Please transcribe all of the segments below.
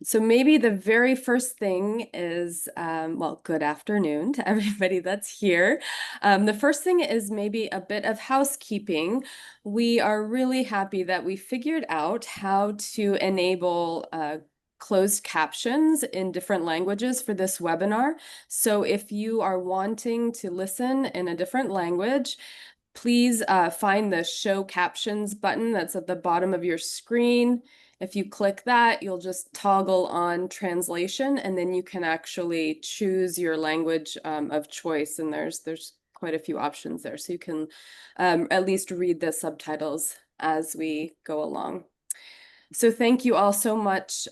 So maybe the very first thing is, well, good afternoon to everybody that's here. The first thing is maybe a bit of housekeeping. We are really happy that we figured out how to enable closed captions in different languages for this webinar. So if you are wanting to listen in a different language, please find the Show Captions button that's at the bottom of your screen. If you click that, you'll just toggle on translation, and then you can actually choose your language of choice. And there's quite a few options there, so you can at least read the subtitles as we go along. So thank you all so much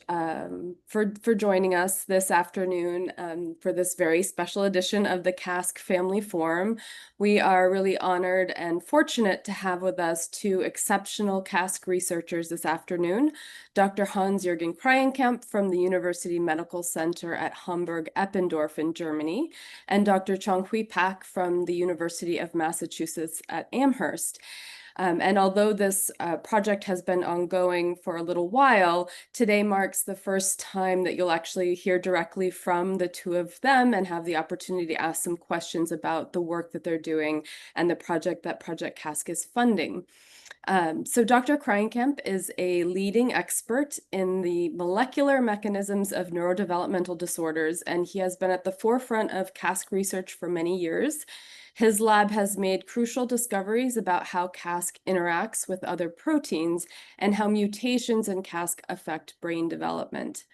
for joining us this afternoon for this very special edition of the CASK Family Forum. We are really honored and fortunate to have with us two exceptional CASK researchers this afternoon, Dr. Hans-Jürgen Kreienkamp from the University Medical Center at Hamburg Eppendorf in Germany, and Dr. ChangHui Pak from the University of Massachusetts at Amherst. And although this project has been ongoing for a little while, today marks the first time that you'll actually hear directly from the two of them and have the opportunity to ask some questions about the work that they're doing and the project that Project CASK is funding. So Dr. Kreienkamp is a leading expert in the molecular mechanisms of neurodevelopmental disorders, and he has been at the forefront of CASK research for many years. His lab has made crucial discoveries about how CASK interacts with other proteins and how mutations in CASK affect brain development.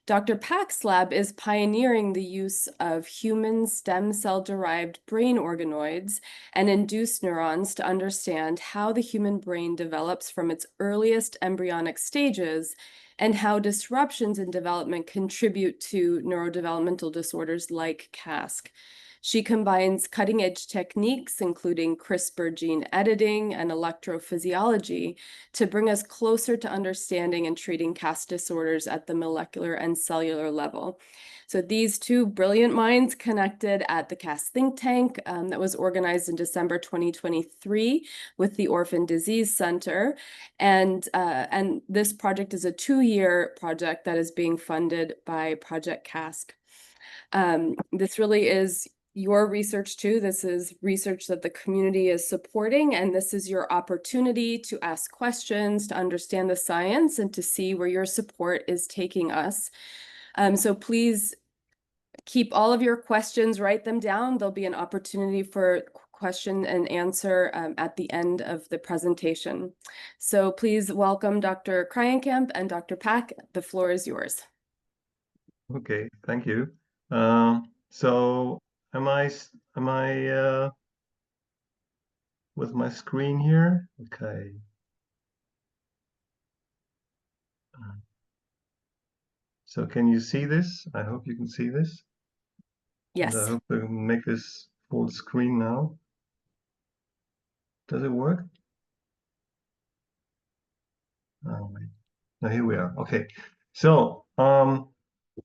Dr. Pak's lab is pioneering the use of human stem cell-derived brain organoids and induced neurons to understand how the human brain develops from its earliest embryonic stages and how disruptions in development contribute to neurodevelopmental disorders like CASK. She combines cutting-edge techniques, including CRISPR gene editing and electrophysiology, to bring us closer to understanding and treating CASK disorders at the molecular and cellular level. So these two brilliant minds connected at the CASK think tank that was organized in December 2023 with the Orphan Disease Center. And this project is a 2-year project that is being funded by Project CASK. This really is your research too. This is research that the community is supporting, and this is your opportunity to ask questions, to understand the science, and to see where your support is taking us. So please keep all of your questions, write them down. There'll be an opportunity for question and answer at the end of the presentation. So please welcome Dr. Kreienkamp and Dr. Pak. The floor is yours. Okay, thank you. So am I with my screen here? Okay. So can you see this? I hope you can see this. Yes. And I hope we can make this full screen now. Does it work? Oh, wait. Now here we are. Okay. So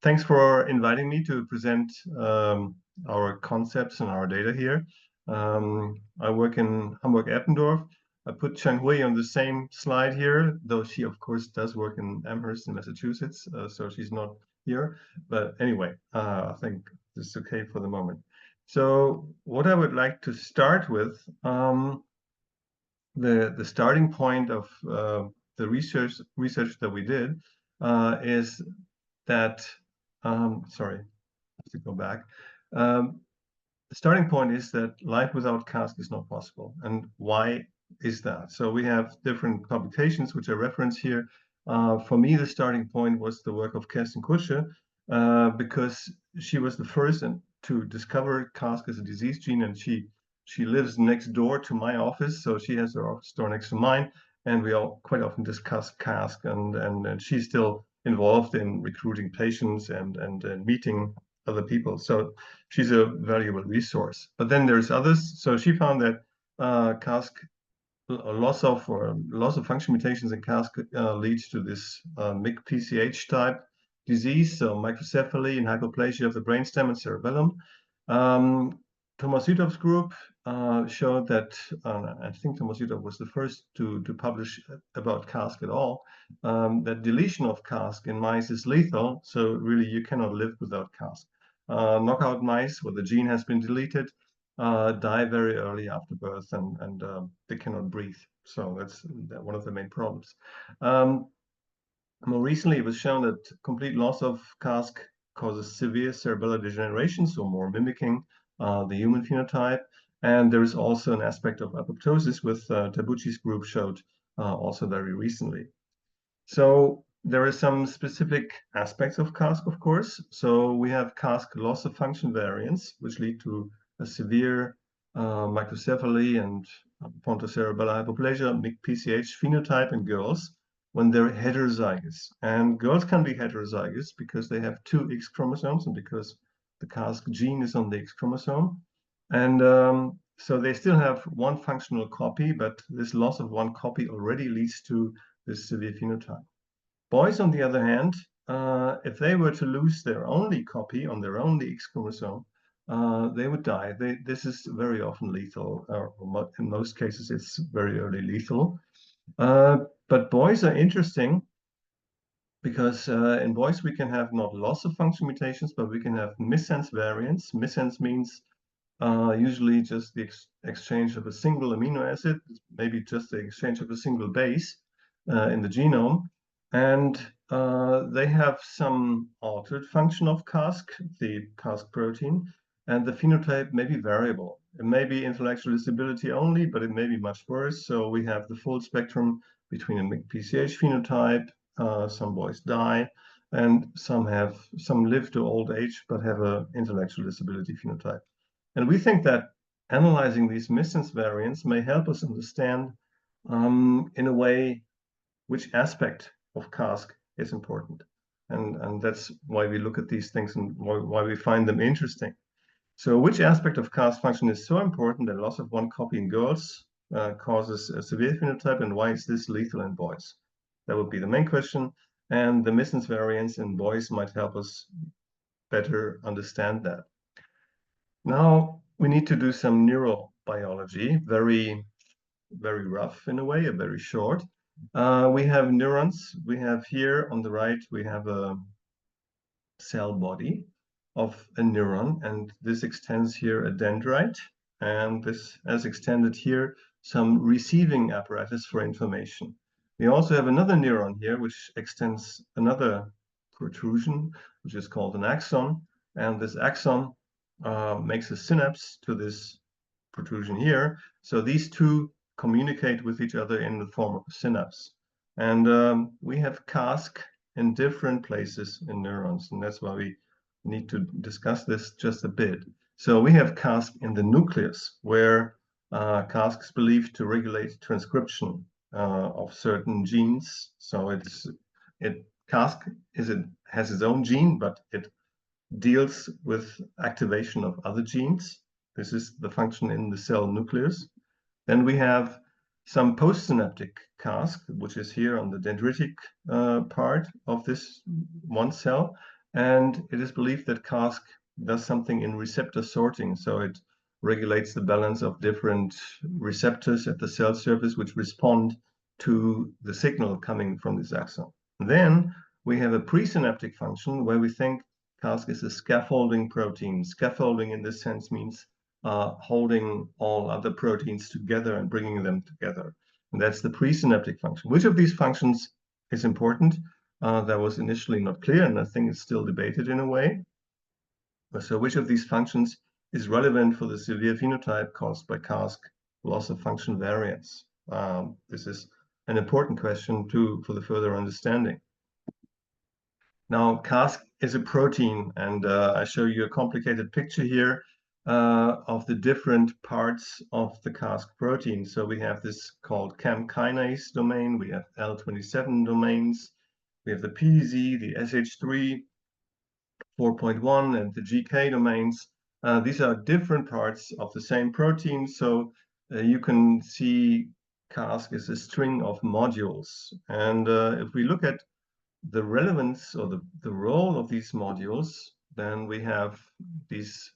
thanks for inviting me to present our concepts and our data here. I work in Hamburg Eppendorf. I put ChangHui on the same slide here, though she, of course, does work in Amherst in Massachusetts, so she's not here. But anyway, I think this is okay for the moment. So what I would like to start with, the starting point of the research that we did is that, sorry, I have to go back. The starting point is that life without CASK is not possible. And why is that? So we have different publications which I reference here. For me, the starting point was the work of Kerstin Kusche, because she was the first to discover CASK as a disease gene, and she lives next door to my office, so she has her office door next to mine, and we all quite often discuss CASK, and she's still involved in recruiting patients and meeting other people. So she's a valuable resource. But then there's others. So she found that CASK, loss of function mutations in CASK leads to this MYC-PCH type disease, so microcephaly and hypoplasia of the brainstem and cerebellum. Tomasitov's group showed that, I think Tomasitov was the first to publish about CASK at all, that deletion of CASK in mice is lethal. So really, you cannot live without CASK. Knockout mice where the gene has been deleted die very early after birth, and they cannot breathe. So that's one of the main problems. More recently, it was shown that complete loss of CASK causes severe cerebellar degeneration, so more mimicking the human phenotype. And there is also an aspect of apoptosis, with Tabucci's group showed also very recently. So there are some specific aspects of CASK, of course. So we have CASK loss of function variants, which lead to a severe microcephaly and pontocerebellar hypoplasia, PCH phenotype in girls when they're heterozygous. And girls can be heterozygous because they have two X chromosomes and because the CASK gene is on the X chromosome. And so they still have one functional copy, but this loss of one copy already leads to this severe phenotype. Boys, on the other hand, if they were to lose their only copy on their only X chromosome, they would die. This is very often lethal, or in most cases, it's very early lethal. But boys are interesting because in boys we can have not loss of function mutations, but we can have missense variants. Missense means usually just the exchange of a single amino acid, maybe just the exchange of a single base in the genome. And they have some altered function of CASK, the CASK protein, and the phenotype may be variable. It may be intellectual disability only, but it may be much worse. So we have the full spectrum between a PCH phenotype. Some boys die, and some live to old age, but have an intellectual disability phenotype. And we think that analyzing these missense variants may help us understand, in a way, which aspect of CASK is important. And that's why we look at these things and why we find them interesting. So which aspect of CASK function is so important that loss of one copy in girls causes a severe phenotype, and why is this lethal in boys? That would be the main question. And the missense variants in boys might help us better understand that. Now we need to do some neurobiology, very, very rough in a way, very short. We have neurons. We have here on the right, we have a cell body of a neuron, and this extends here a dendrite, and this has extended here some receiving apparatus for information. We also have another neuron here, which extends another protrusion, which is called an axon, and this axon makes a synapse to this protrusion here. So these two communicate with each other in the form of a synapse. And we have CASK in different places in neurons, and that's why we need to discuss this just a bit. So we have CASK in the nucleus, where CASK is believed to regulate transcription of certain genes. So CASK has its own gene, but it deals with activation of other genes. This is the function in the cell nucleus. Then we have some postsynaptic CASK, which is here on the dendritic part of this one cell. And it is believed that CASK does something in receptor sorting. So it regulates the balance of different receptors at the cell surface, which respond to the signal coming from this axon. And then we have a presynaptic function where we think CASK is a scaffolding protein. Scaffolding in this sense means holding all other proteins together and bringing them together. And that's the presynaptic function. Which of these functions is important? That was initially not clear, and I think it's still debated in a way. So which of these functions is relevant for the severe phenotype caused by CASK loss of function variants? This is an important question too for the further understanding. Now, CASK is a protein, and I show you a complicated picture here of the different parts of the CASK protein. So we have this called CAM kinase domain, we have L27 domains, we have the PDZ, the SH3, 4.1, and the GK domains. These are different parts of the same protein, so you can see CASK is a string of modules. And if we look at the relevance or the role of these modules, then we have these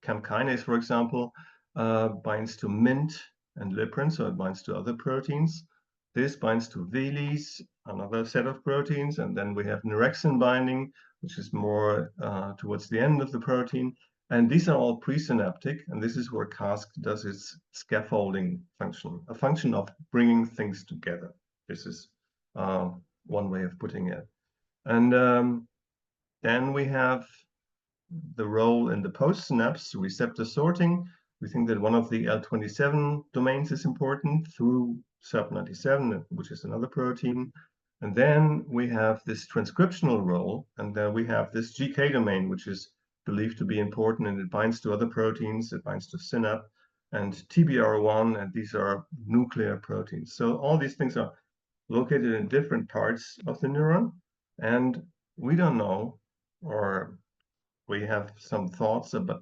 CAMP kinase, for example, binds to MINT and liprin, so it binds to other proteins. This binds to VLEs, another set of proteins, and then we have nerexin binding, which is more towards the end of the protein. And these are all presynaptic, and this is where CASK does its scaffolding function, a function of bringing things together. This is one way of putting it. And then we have the role in the postsynapse receptor sorting. We think that one of the L27 domains is important through SUB97, which is another protein. And then we have this transcriptional role, and then we have this GK domain, which is believed to be important, and it binds to other proteins, it binds to synapse and TBR1, and these are nuclear proteins. So all these things are located in different parts of the neuron, and we don't know, or we have some thoughts about,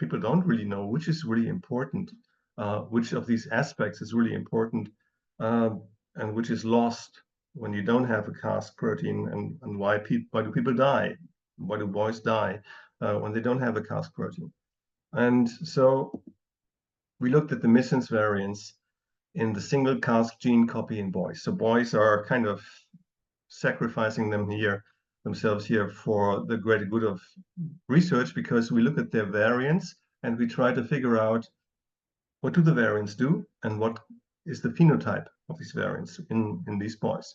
people don't really know which is really important, which of these aspects is really important, and which is lost when you don't have a CASK protein, and why do people die? Why do boys die when they don't have a CASK protein? And so we looked at the missense variants in the single CASK gene copy in boys. So boys are kind of sacrificing themselves here for the greater good of research, because we look at their variants and we try to figure out what do the variants do and what is the phenotype of these variants in these boys.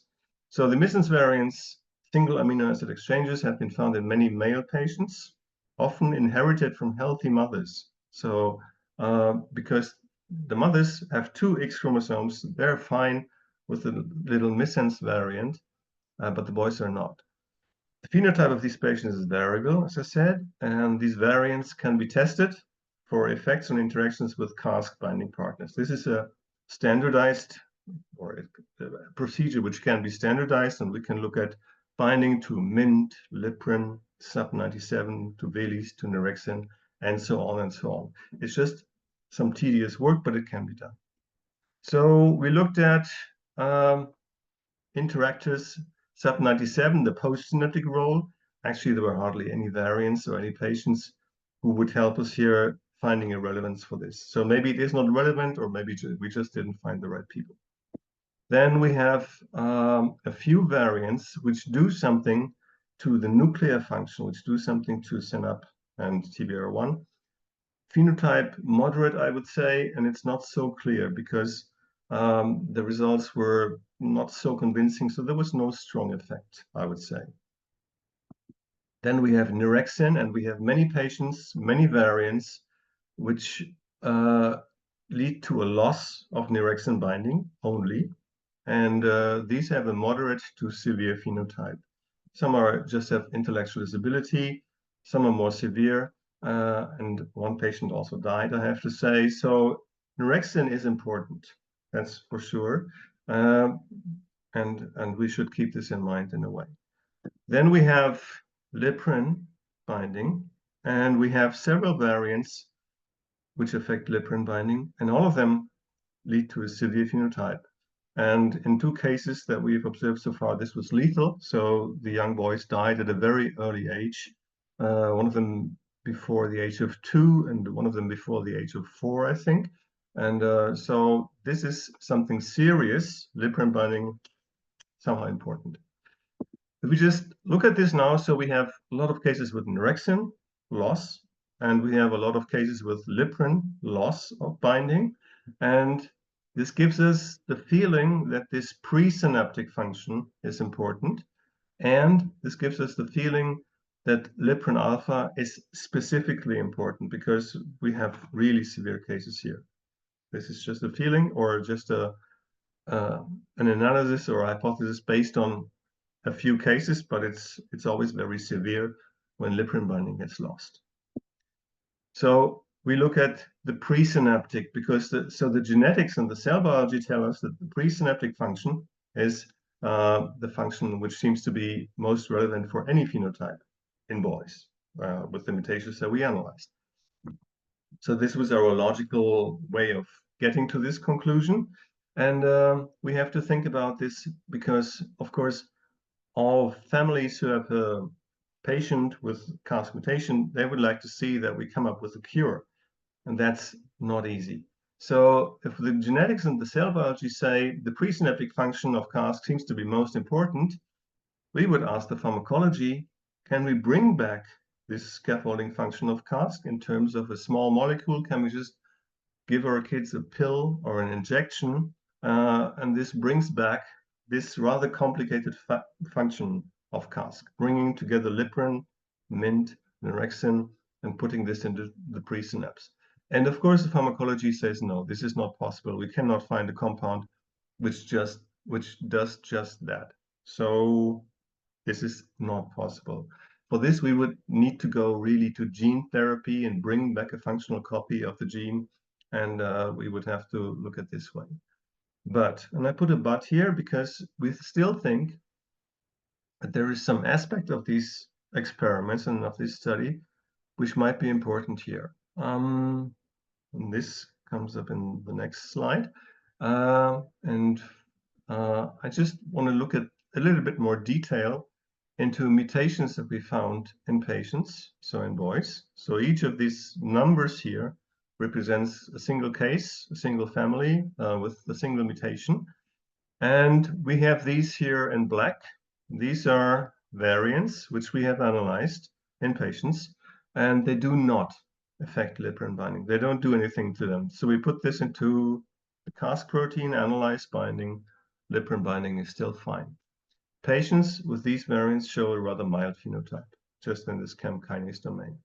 So the missense variants, single amino acid exchanges, have been found in many male patients, often inherited from healthy mothers. So because the mothers have two X chromosomes, they're fine with the little missense variant, but the boys are not. The phenotype of these patients is variable, as I said, and these variants can be tested for effects on interactions with CASK binding partners. This is a standardized or a procedure which can be standardized, and we can look at binding to MINT, liprin, SUB97, to VLEs, to nerexin, and so on and so on. It's just some tedious work, but it can be done. So we looked at interactors, SUB97, the postsynaptic role. Actually, there were hardly any variants or any patients who would help us here finding a relevance for this. So maybe it is not relevant, or maybe we just didn't find the right people. Then we have a few variants which do something to the nuclear function, which do something to synapse and TBR1. Phenotype moderate, I would say, and it's not so clear because the results were not so convincing, so there was no strong effect, I would say. Then we have nerexin, and we have many patients, many variants, which lead to a loss of nerexin binding only, and these have a moderate to severe phenotype. Some are just have intellectual disability, some are more severe, and one patient also died, I have to say. So nerexin is important, that's for sure, and we should keep this in mind in a way. Then we have liprin binding, and we have several variants which affect liprin binding, and all of them lead to a severe phenotype. And in two cases that we've observed so far, this was lethal. So the young boys died at a very early age, one of them before the age of 2 and one of them before the age of 4, I think. And so this is something serious, liprin binding, somehow important. If we just look at this now, so we have a lot of cases with nerexin loss, and we have a lot of cases with liprin loss of binding. And this gives us the feeling that this presynaptic function is important. And this gives us the feeling that liprin alpha is specifically important, because we have really severe cases here. This is just a feeling, or just an analysis or a hypothesis based on a few cases, but it's always very severe when liprin binding gets lost. So we look at the presynaptic, because the genetics and the cell biology tell us that the presynaptic function is the function which seems to be most relevant for any phenotype in boys with the mutations that we analyzed. So this was our logical way of getting to this conclusion. And we have to think about this because, of course, all families who have a patient with CASK mutation, they would like to see that we come up with a cure, and that's not easy. So if the genetics and the cell biology say the presynaptic function of CASK seems to be most important, we would ask the pharmacology, can we bring back this scaffolding function of CASK in terms of a small molecule? Can we just give our kids a pill or an injection? And this brings back this rather complicated function of CASK, bringing together liprin, Mint, orexin, and putting this into the presynapse. And of course, the pharmacology says, no, this is not possible. We cannot find a compound which does just that. So this is not possible. For this, we would need to go really to gene therapy and bring back a functional copy of the gene. And we would have to look at this way. But, and I put a but here because we still think that there is some aspect of these experiments and of this study which might be important here. And this comes up in the next slide. I just want to look at a little bit more detail into mutations that we found in patients, so in boys. So each of these numbers here represents a single case, a single family with a single mutation. And we have these here in black. These are variants which we have analyzed in patients, and they do not affect liprin binding. They don't do anything to them. So we put this into the CASK protein, analyze binding. Liprin binding is still fine. Patients with these variants show a rather mild phenotype, just in this chem kinase domain.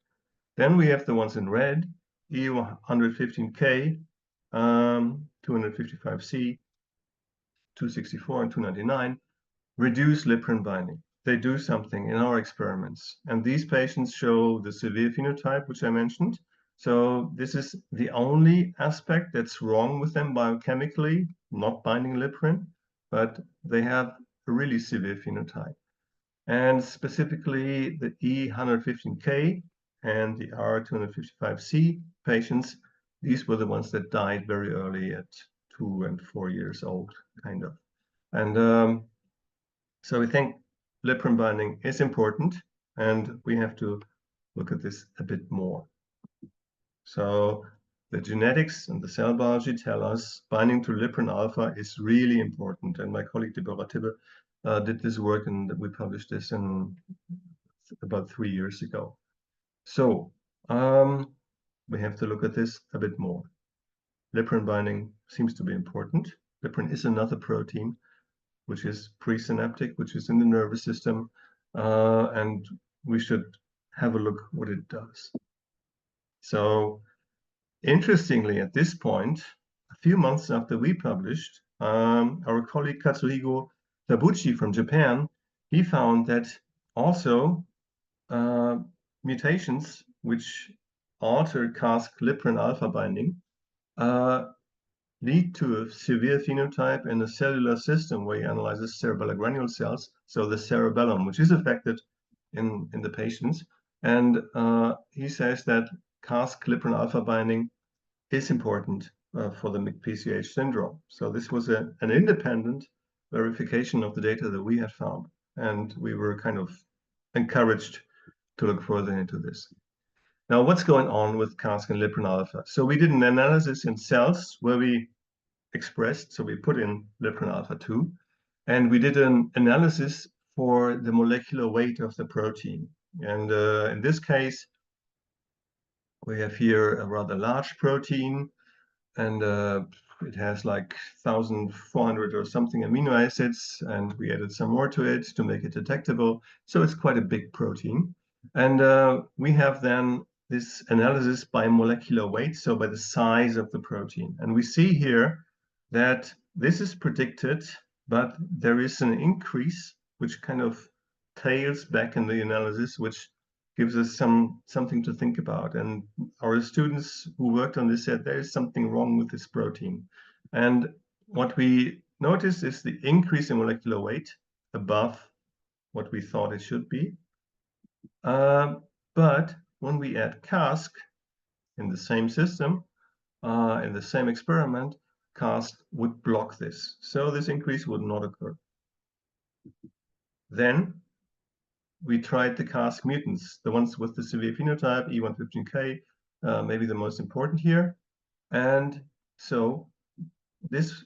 Then we have the ones in red, EU115K, 255C, 264, and 299, reduce liprin binding. They do something in our experiments. And these patients show the severe phenotype, which I mentioned. So this is the only aspect that's wrong with them biochemically, not binding liprin, but they have a really severe phenotype. And specifically the E115K and the R255C patients, these were the ones that died very early at 2 and 4 years old, kind of. And so we think liprin binding is important, and we have to look at this a bit more. So the genetics and the cell biology tell us binding to liprin alpha is really important. And my colleague Deborah Tibbe did this work, and we published this in about 3 years ago. So we have to look at this a bit more. Liprin binding seems to be important. Liprin is another protein which is presynaptic, which is in the nervous system, and we should have a look what it does. So interestingly, at this point, a few months after we published, our colleague Katsuhiko Tabuchi from Japan, he found that also mutations which alter CASK liprin alpha binding lead to a severe phenotype in the cellular system where he analyzes cerebellar granule cells, so the cerebellum, which is affected in the patients. And he says that CASK liprin alpha binding is important for the MIC-PCH syndrome. So this was an independent verification of the data that we had found. And we were kind of encouraged to look further into this. Now, what's going on with CASK and liprin alpha? So we did an analysis in cells where we expressed, so we put in liprin alpha 2, and we did an analysis for the molecular weight of the protein. And in this case, we have here a rather large protein, and it has like 1,400 or something amino acids, and we added some more to it to make it detectable. So it's quite a big protein. And we have then this analysis by molecular weight, so by the size of the protein. And we see here that this is predicted, but there is an increase which kind of tails back in the analysis, which gives us something to think about. And our students who worked on this said there is something wrong with this protein. And what we noticed is the increase in molecular weight above what we thought it should be. But when we add CASK in the same system, in the same experiment, CASK would block this. So this increase would not occur. Then we tried the CASK mutants, the ones with the severe phenotype, E115K, maybe the most important here. And so this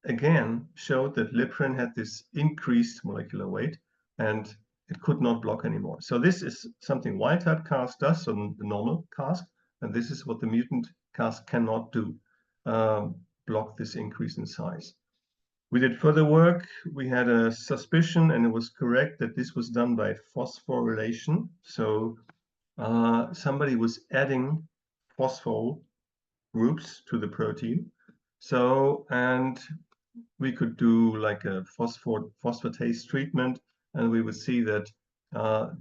again showed that Liprin had this increased molecular weight and it could not block anymore. So this is something wild-type CASK does, so the normal CASK, and this is what the mutant CASK cannot do, block this increase in size. We did further work. We had a suspicion, and it was correct, that this was done by phosphorylation. So somebody was adding phosphol groups to the protein. So, and we could do like a phosphatase treatment, and we would see that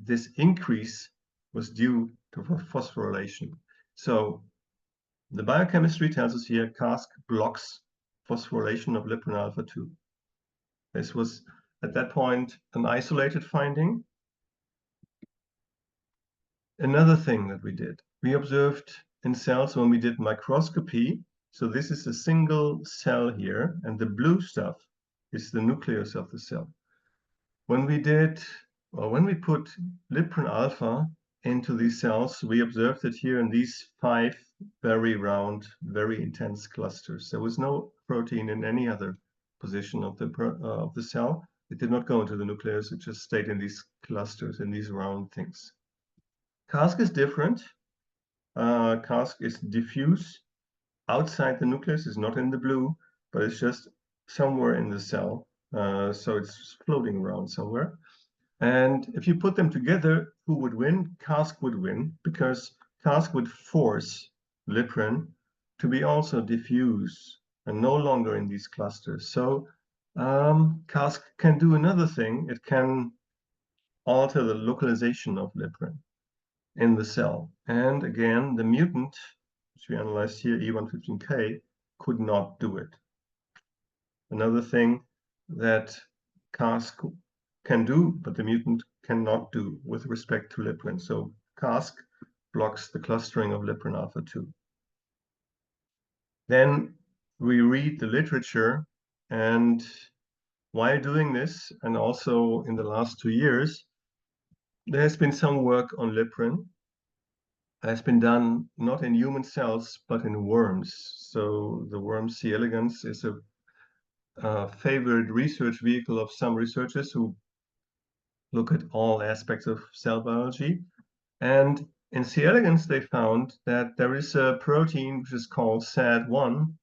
this increase was due to phosphorylation. So the biochemistry tells us here CASK blocks phosphorylation of Liprin alpha 2. This was at that point an isolated finding. Another thing that we did, we observed in cells when we did microscopy. So this is a single cell here, and the blue stuff is the nucleus of the cell. When we put Liprin alpha into these cells, we observed it here in these 5 very round, very intense clusters. There was no protein in any other position of the cell. It did not go into the nucleus, it just stayed in these clusters, in these round things. CASK is different. CASK is diffuse outside the nucleus, is not in the blue, but it's just somewhere in the cell. So it's floating around somewhere. And if you put them together, who would win? CASK would win, because CASK would force Liprin to be also diffuse and no longer in these clusters. So CASK can do another thing. It can alter the localization of Liprin in the cell. And again, the mutant, which we analyzed here, E115K, could not do it. Another thing that CASK can do, but the mutant cannot do with respect to Liprin. So CASK blocks the clustering of Liprin alpha 2. Then we read the literature, and while doing this, and also in the last 2 years, there has been some work on Liprin. It has been done not in human cells, but in worms. So the worm C. elegans is a favorite research vehicle of some researchers who look at all aspects of cell biology. And in C. elegans, they found that there is a protein which is called SAD1,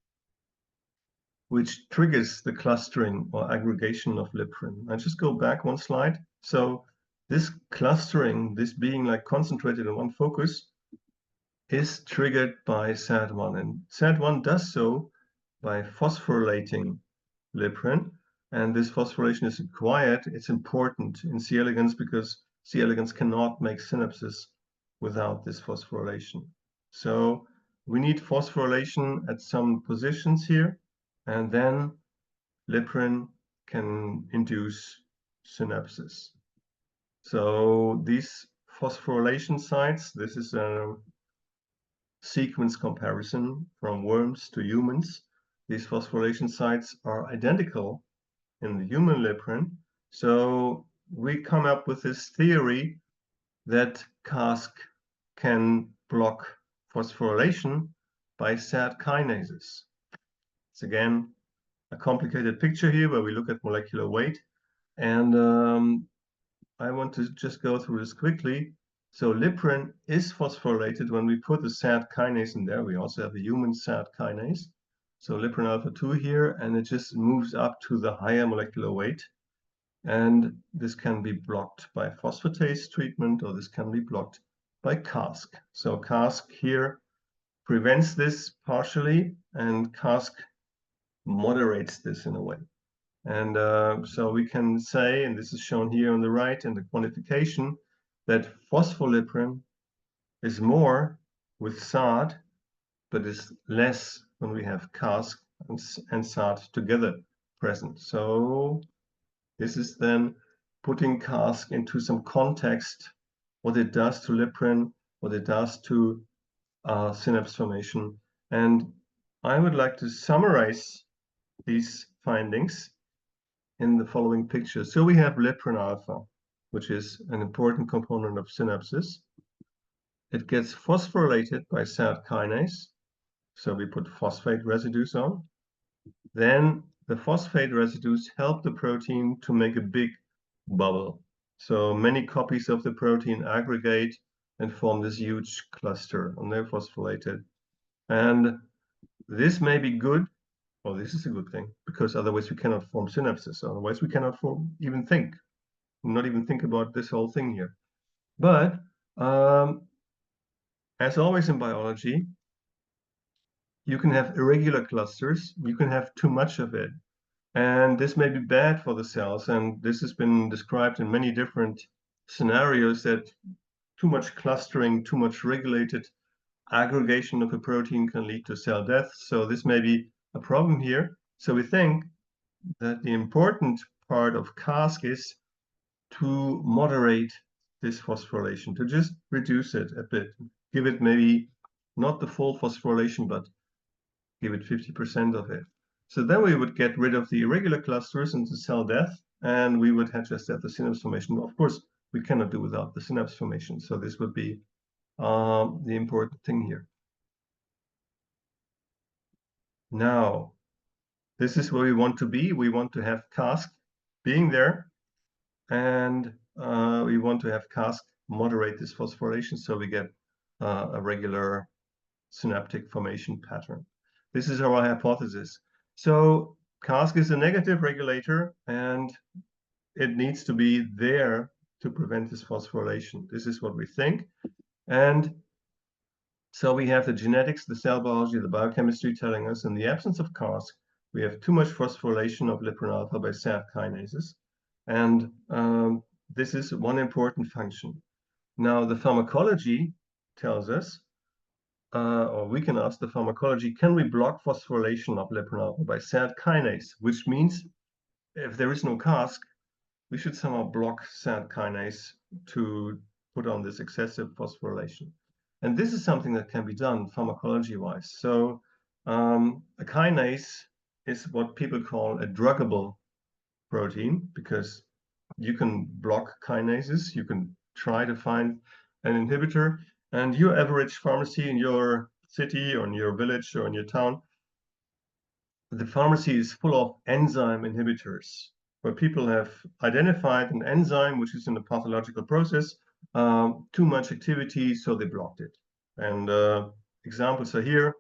which triggers the clustering or aggregation of Liprin. I just go back one slide. So this clustering, this being like concentrated in one focus, is triggered by SAD1. And SAD1 does so by phosphorylating Liprin. And this phosphorylation is required. It's important in C. elegans because C. elegans cannot make synapses without this phosphorylation. So we need phosphorylation at some positions here, and then Liprin can induce synapses. So these phosphorylation sites, this is a sequence comparison from worms to humans. These phosphorylation sites are identical in the human Liprin. So we come up with this theory that CASK can block phosphorylation by SAD kinases. It's again a complicated picture here where we look at molecular weight. And I want to just go through this quickly. So Liprin is phosphorylated when we put the SAD kinase in there. We also have the human SAD kinase. So Liprin alpha 2 here, and it just moves up to the higher molecular weight. And this can be blocked by phosphatase treatment, or this can be blocked by CASK. So CASK here prevents this partially, and CASK moderates this in a way. And so we can say, and this is shown here on the right in the quantification, that phospholiprin is more with SAD, but is less when we have CASK and SAD together present. So this is then putting CASK into some context, what it does to Liprin, what it does to synapse formation. And I would like to summarize these findings in the following picture. So we have Liprin alpha. which is an important component of synapses. It gets phosphorylated by SAD kinase. So we put phosphate residues on. Then the phosphate residues help the protein to make a big bubble. So many copies of the protein aggregate and form this huge cluster, and they're phosphorylated. And this may be good, well, this is a good thing, because otherwise we cannot form synapses. Otherwise we cannot even think, not even think about this whole thing here. But as always in biology, you can have irregular clusters, you can have too much of it. And this may be bad for the cells. And this has been described in many different scenarios that too much clustering, too much regulated aggregation of a protein can lead to cell death. So this may be a problem here. So we think that the important part of CASK is to moderate this phosphorylation, to just reduce it a bit, give it maybe not the full phosphorylation, but give it 50% of it. So then we would get rid of the irregular clusters and the cell death, and we would just have the synapse formation. Of course, we cannot do without the synapse formation. So this would be the important thing here. Now, this is where we want to be. We want to have CASK being there, and we want to have CASK moderate this phosphorylation so we get a regular synaptic formation pattern. This is our hypothesis. So CASK is a negative regulator, and it needs to be there to prevent this phosphorylation. This is what we think. And so we have the genetics, the cell biology, the biochemistry telling us in the absence of CASK, we have too much phosphorylation of liprin alpha by SAD kinases. And this is one important function. Now, the pharmacology tells us, or we can ask the pharmacology, can we block phosphorylation of liprin alpha by SAD kinase? Which means if there is no CASK, we should somehow block SAD kinase to put on this excessive phosphorylation. And this is something that can be done pharmacology-wise. So a kinase is what people call a druggable protein, because you can block kinases, you can try to find an inhibitor, and your average pharmacy in your city or in your village or in your town, the pharmacy is full of enzyme inhibitors, where people have identified an enzyme which is in a pathological process, too much activity, so they blocked it. And examples are here.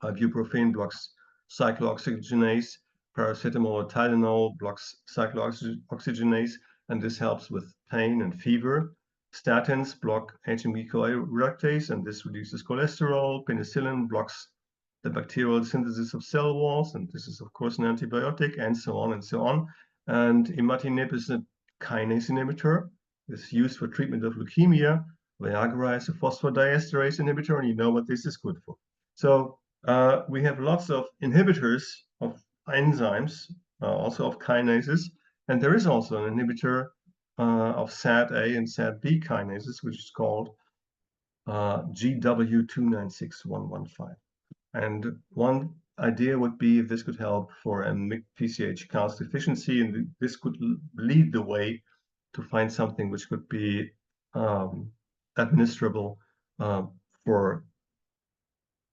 Ibuprofen blocks cyclooxygenase, paracetamol or Tylenol blocks cyclooxygenase, and this helps with pain and fever. Statins block HMB-CoA reductase, and this reduces cholesterol. Penicillin blocks the bacterial synthesis of cell walls, and this is of course an antibiotic, and so on and so on. And imatinib is a kinase inhibitor. It's used for treatment of leukemia. Viagra is a phosphodiesterase inhibitor, and you know what this is good for. So we have lots of inhibitors of enzymes, also of kinases, and there is also an inhibitor of SAD-A and SAD-B kinases, which is called GW296115. And one idea would be if this could help for a PCH CASK deficiency, and this could lead the way to find something which could be administrable for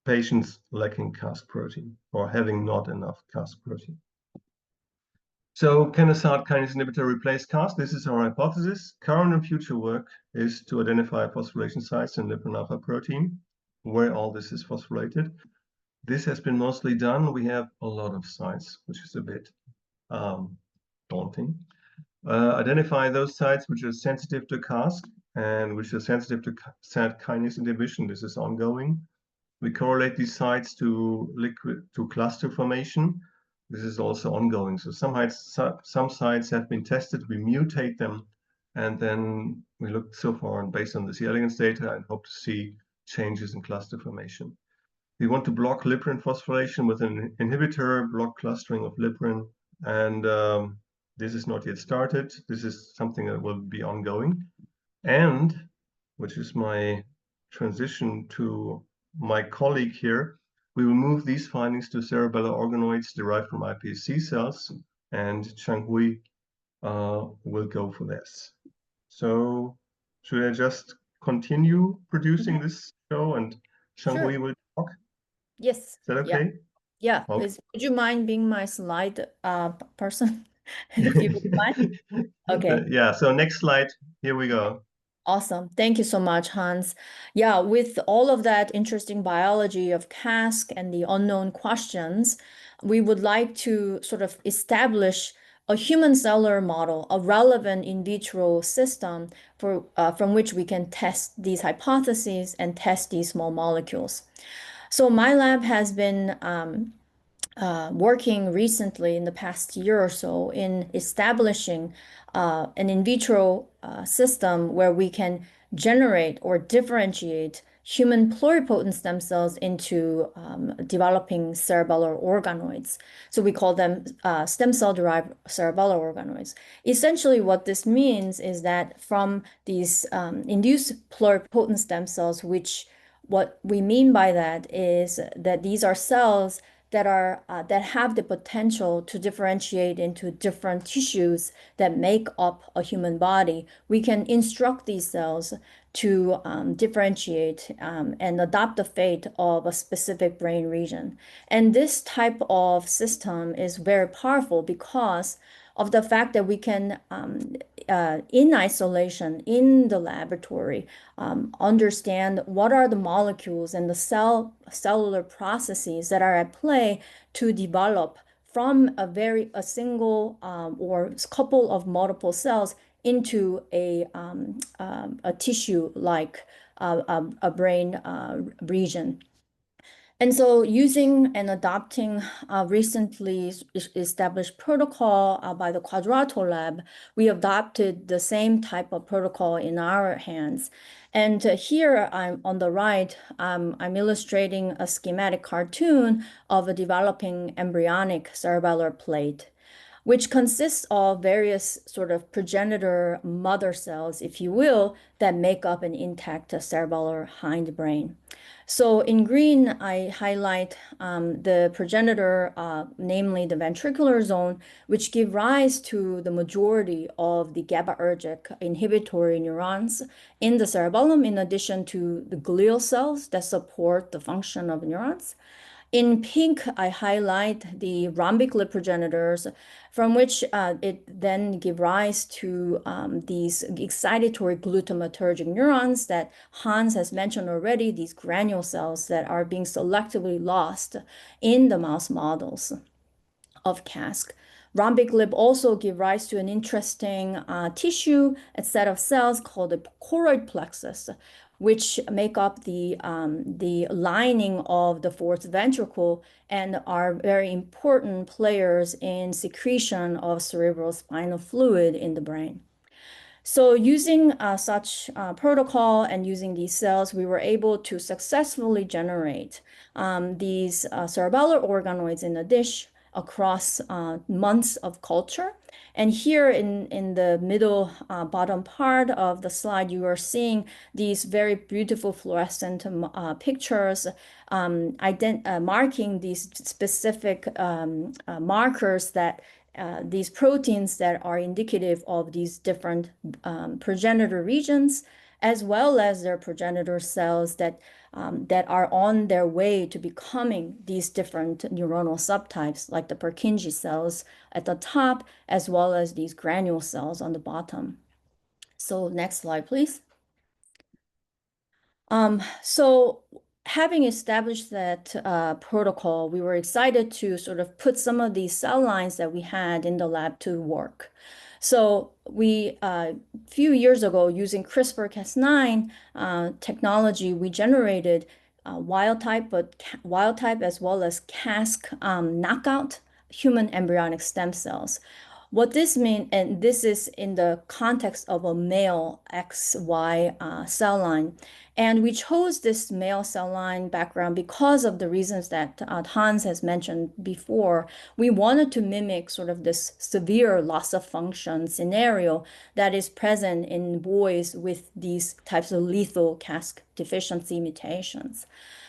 patients lacking CASK protein or having not enough CASK protein. So can a SAD kinase inhibitor replace CASK? This is our hypothesis. Current and future work is to identify phosphorylation sites in liprin alpha protein where all this is phosphorylated. This has been mostly done. We have a lot of sites, which is a bit daunting. Identify those sites which are sensitive to CASK and which are sensitive to SAD kinase inhibition. This is ongoing. We correlate these sites to cluster formation. This is also ongoing. So some sites have been tested. We mutate them, and then we look so far, and based on the C. elegans data, and hope to see changes in cluster formation. We want to block liprin phosphorylation with an inhibitor, block clustering of liprin, and this is not yet started. This is something that will be ongoing, and which is my transition to my colleague here, we will move these findings to cerebellar organoids derived from iPSC cells, and ChangHui will go for this. So should I just continue producing this show and Sure. ChangHui will talk? Yes. Is that Yeah. okay? Yeah. Okay. Would you mind being my slide person? If you would mind. Okay. Yeah, so next slide. Here we go. Awesome. Thank you so much, Hans. Yeah, with all of that interesting biology of CASK and the unknown questions, we would like to sort of establish a human cellular model, a relevant in vitro system from which we can test these hypotheses and test these small molecules. So my lab has been working recently in the past year or so in establishing an in vitro system where we can generate or differentiate human pluripotent stem cells into developing cerebellar organoids. So we call them stem cell-derived cerebellar organoids. Essentially, what this means is that from these induced pluripotent stem cells, which what we mean by that is that these are cells that have the potential to differentiate into different tissues that make up a human body. We can instruct these cells to differentiate and adopt the fate of a specific brain region. And this type of system is very powerful because of the fact that we can, in isolation in the laboratory, understand what are the molecules and the cellular processes that are at play to develop from a single or couple of multiple cells into a tissue like a brain region. And so using and adopting a recently established protocol by the Quadrato Lab, we adopted the same type of protocol in our hands. And here I'm on the right, I'm illustrating a schematic cartoon of a developing embryonic cerebellar plate, which consists of various sort of progenitor mother cells, if you will, that make up an intact cerebellar hindbrain. So in green, I highlight the progenitor, namely the ventricular zone, which give rise to the majority of the GABAergic inhibitory neurons in the cerebellum, in addition to the glial cells that support the function of neurons. In pink, I highlight the rhombic lip progenitors, from which it then give rise to these excitatory glutamatergic neurons that Hans has mentioned already, these granule cells that are being selectively lost in the mouse models of CASK. Rhombic lip also give rise to an interesting tissue, a set of cells called the choroid plexus, which make up the lining of the fourth ventricle and are very important players in secretion of cerebral spinal fluid in the brain. So using such protocol and using these cells, we were able to successfully generate these cerebellar organoids in a dish across months of culture. And here in the middle bottom part of the slide, you are seeing these very beautiful fluorescent pictures marking these specific markers that these proteins that are indicative of these different progenitor regions, as well as their progenitor cells that are on their way to becoming these different neuronal subtypes, like the Purkinje cells at the top, as well as these granule cells on the bottom. So next slide, please. So having established that protocol, we were excited to sort of put some of these cell lines that we had in the lab to work. So we, a few years ago, using CRISPR-Cas9 technology, we generated wild type as well as CASK knockout human embryonic stem cells. What this means, and this is in the context of a male XY cell line, and we chose this male cell line background because of the reasons that Hans has mentioned before. We wanted to mimic sort of this severe loss of function scenario that is present in boys with these types of lethal CASK deficiency mutations.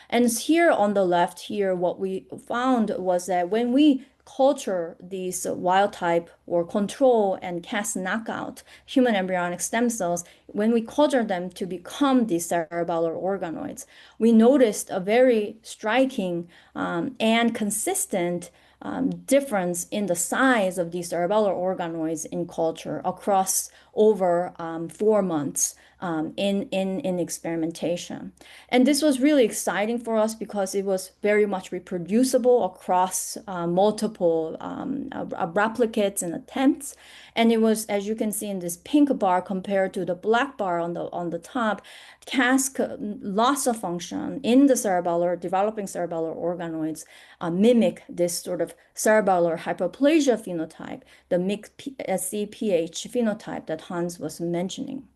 And here on the left here, what we found was that when we culture these wild type or control and CASK knockout human embryonic stem cells, when we culture them to become these cerebellar organoids, we noticed a very striking and consistent difference in the size of these cerebellar organoids in culture across over 4 months in experimentation. And this was really exciting for us because it was very much reproducible across multiple replicates and attempts. And it was, as you can see in this pink bar compared to the black bar on the top, CASK loss of function in the cerebellar, developing cerebellar organoids mimic this sort of cerebellar hyperplasia phenotype, the mixed SCPH phenotype that Hans was mentioning.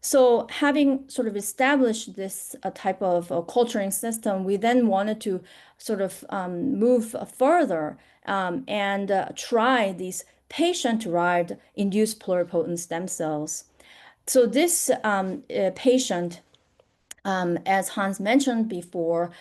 So having sort of established this type of culturing system, we then wanted to sort of move further and try these patient-derived induced pluripotent stem cells. So this patient, as Hans mentioned before,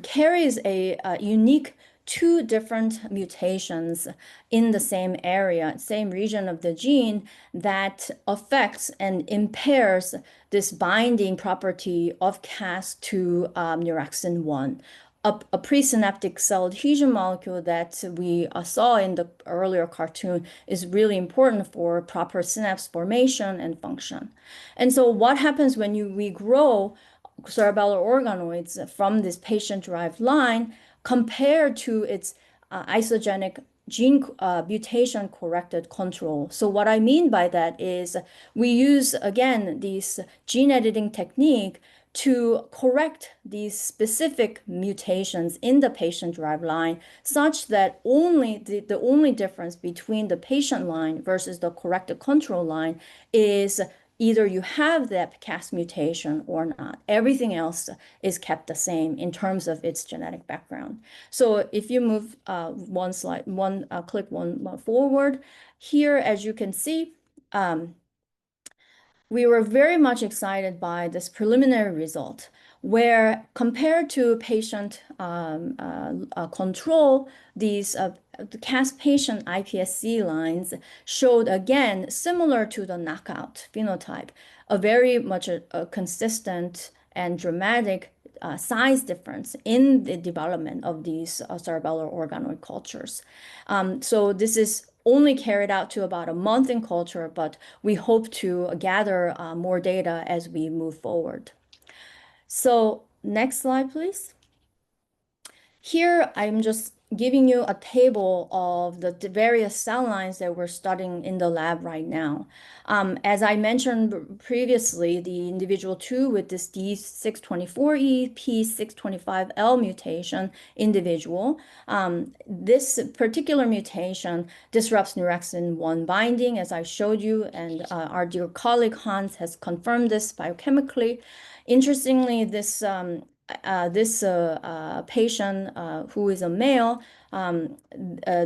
carries a unique 2 different mutations in the same area, same region of the gene that affects and impairs this binding property of CASK to neurexin-1. A presynaptic cell adhesion molecule that we saw in the earlier cartoon is really important for proper synapse formation and function. And so what happens when we grow cerebellar organoids from this patient-derived line compared to its isogenic gene mutation corrected control? So what I mean by that is we use, again, these gene editing technique to correct these specific mutations in the patient-derived line such that the only difference between the patient line versus the corrected control line is either you have that CASK mutation or not. Everything else is kept the same in terms of its genetic background. So if you move click one forward, here, as you can see, we were very much excited by this preliminary result, where compared to patient control, these the CASK patient iPSC lines showed, again, similar to the knockout phenotype, a very much a consistent and dramatic size difference in the development of these cerebellar organoid cultures. So this is only carried out to about a month in culture, but we hope to gather more data as we move forward. So next slide, please. Here, I'm just giving you a table of the various cell lines that we're studying in the lab right now. As I mentioned previously, the individual 2 with this D624E, P625L mutation individual, this particular mutation disrupts neurexin-1 binding, as I showed you, and our dear colleague Hans has confirmed this biochemically. Interestingly, this patient who is a male,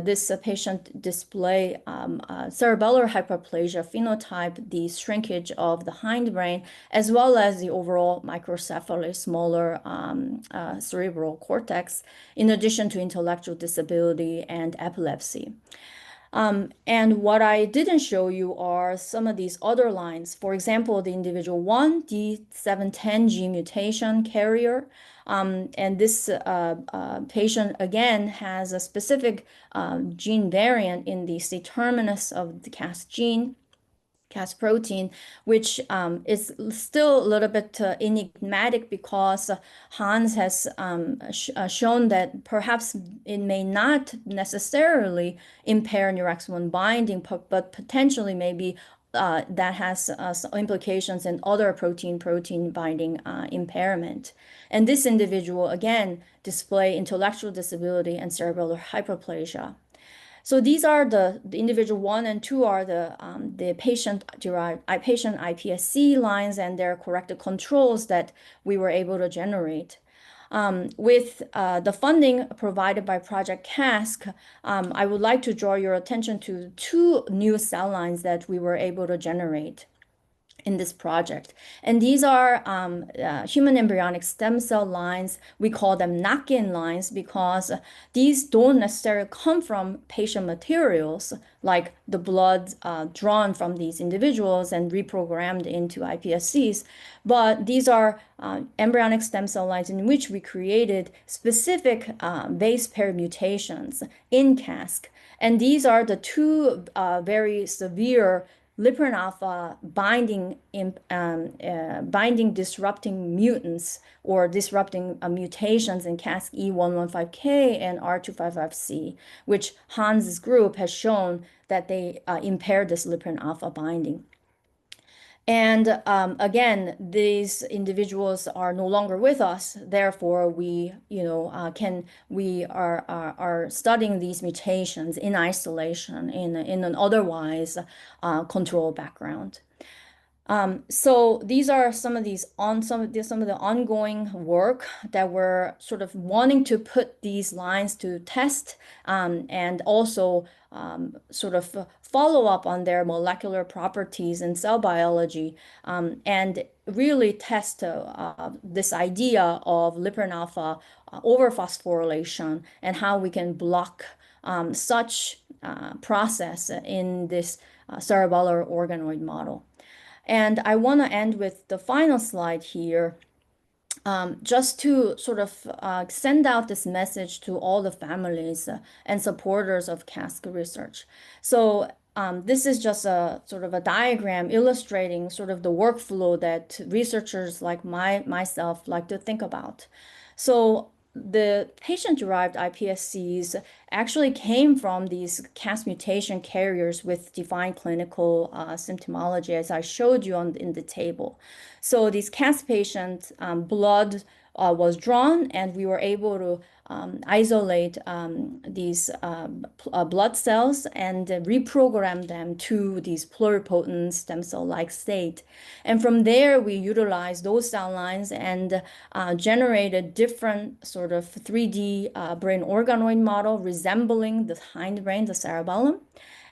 this patient display cerebellar hyperplasia phenotype, the shrinkage of the hindbrain, as well as the overall microcephaly, smaller cerebral cortex, in addition to intellectual disability and epilepsy. And what I didn't show you are some of these other lines. For example, the individual 1, D710G mutation carrier. And this patient, again, has a specific gene variant in the C-terminus of the CASK gene, CASK protein, which is still a little bit enigmatic because Hans has shown that perhaps it may not necessarily impair neurexin-1 binding, but potentially maybe that has implications in other protein binding impairment. And this individual, again, display intellectual disability and cerebellar hyperplasia. So these are the individual 1 and 2 are the patient-derived patient iPSC lines and their corrected controls that we were able to generate. With the funding provided by Project CASK, I would like to draw your attention to 2 new cell lines that we were able to generate. in this project. And these are human embryonic stem cell lines. We call them knock-in lines because these don't necessarily come from patient materials like the blood drawn from these individuals and reprogrammed into iPSCs, but these are embryonic stem cell lines in which we created specific base pair mutations in CASK. And these are the two very severe liprin alpha binding disrupting mutants or disrupting mutations in CASK E115K and R255C, which Hans's group has shown that they impair this liprin alpha binding. And again, these individuals are no longer with us. Therefore, we, are studying these mutations in isolation in an otherwise controlled background. So these are some of the ongoing work that we're sort of wanting to put these lines to test, and also sort of follow up on their molecular properties and cell biology, and really test this idea of liprin alpha overphosphorylation and how we can block such process in this cerebellar organoid model. And I want to end with the final slide here, just to sort of send out this message to all the families and supporters of CASK research. So this is just a sort of a diagram illustrating sort of the workflow that researchers like myself like to think about. So the patient-derived iPSCs actually came from these CAS mutation carriers with defined clinical symptomology, as I showed you in the table. So these CAS patients' blood was drawn, and we were able to isolate these blood cells and reprogram them to these pluripotent stem cell-like state. And from there, we utilized those cell lines and generated different sort of 3D brain organoid model resembling the hindbrain, the cerebellum.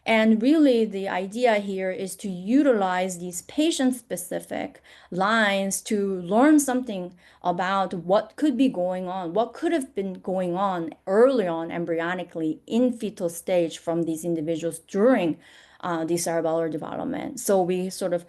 And really, the idea here is to utilize these patient-specific lines to learn something about what could be going on, what could have been going on early on embryonically in fetal stage from these individuals during the cerebellar development. So we sort of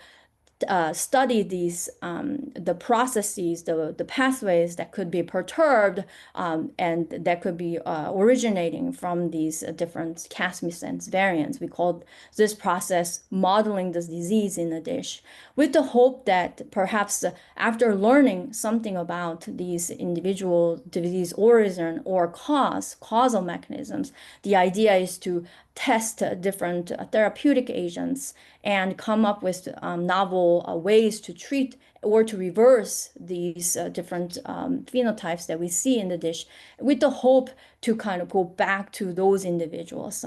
study these the processes, the pathways that could be perturbed and that could be originating from these different CAS missense variants. We call this process modeling the disease in a dish, with the hope that perhaps after learning something about these individual disease origin or causal mechanisms, the idea is to test different therapeutic agents and come up with novel ways to treat or to reverse these different phenotypes that we see in the dish, with the hope to kind of go back to those individuals.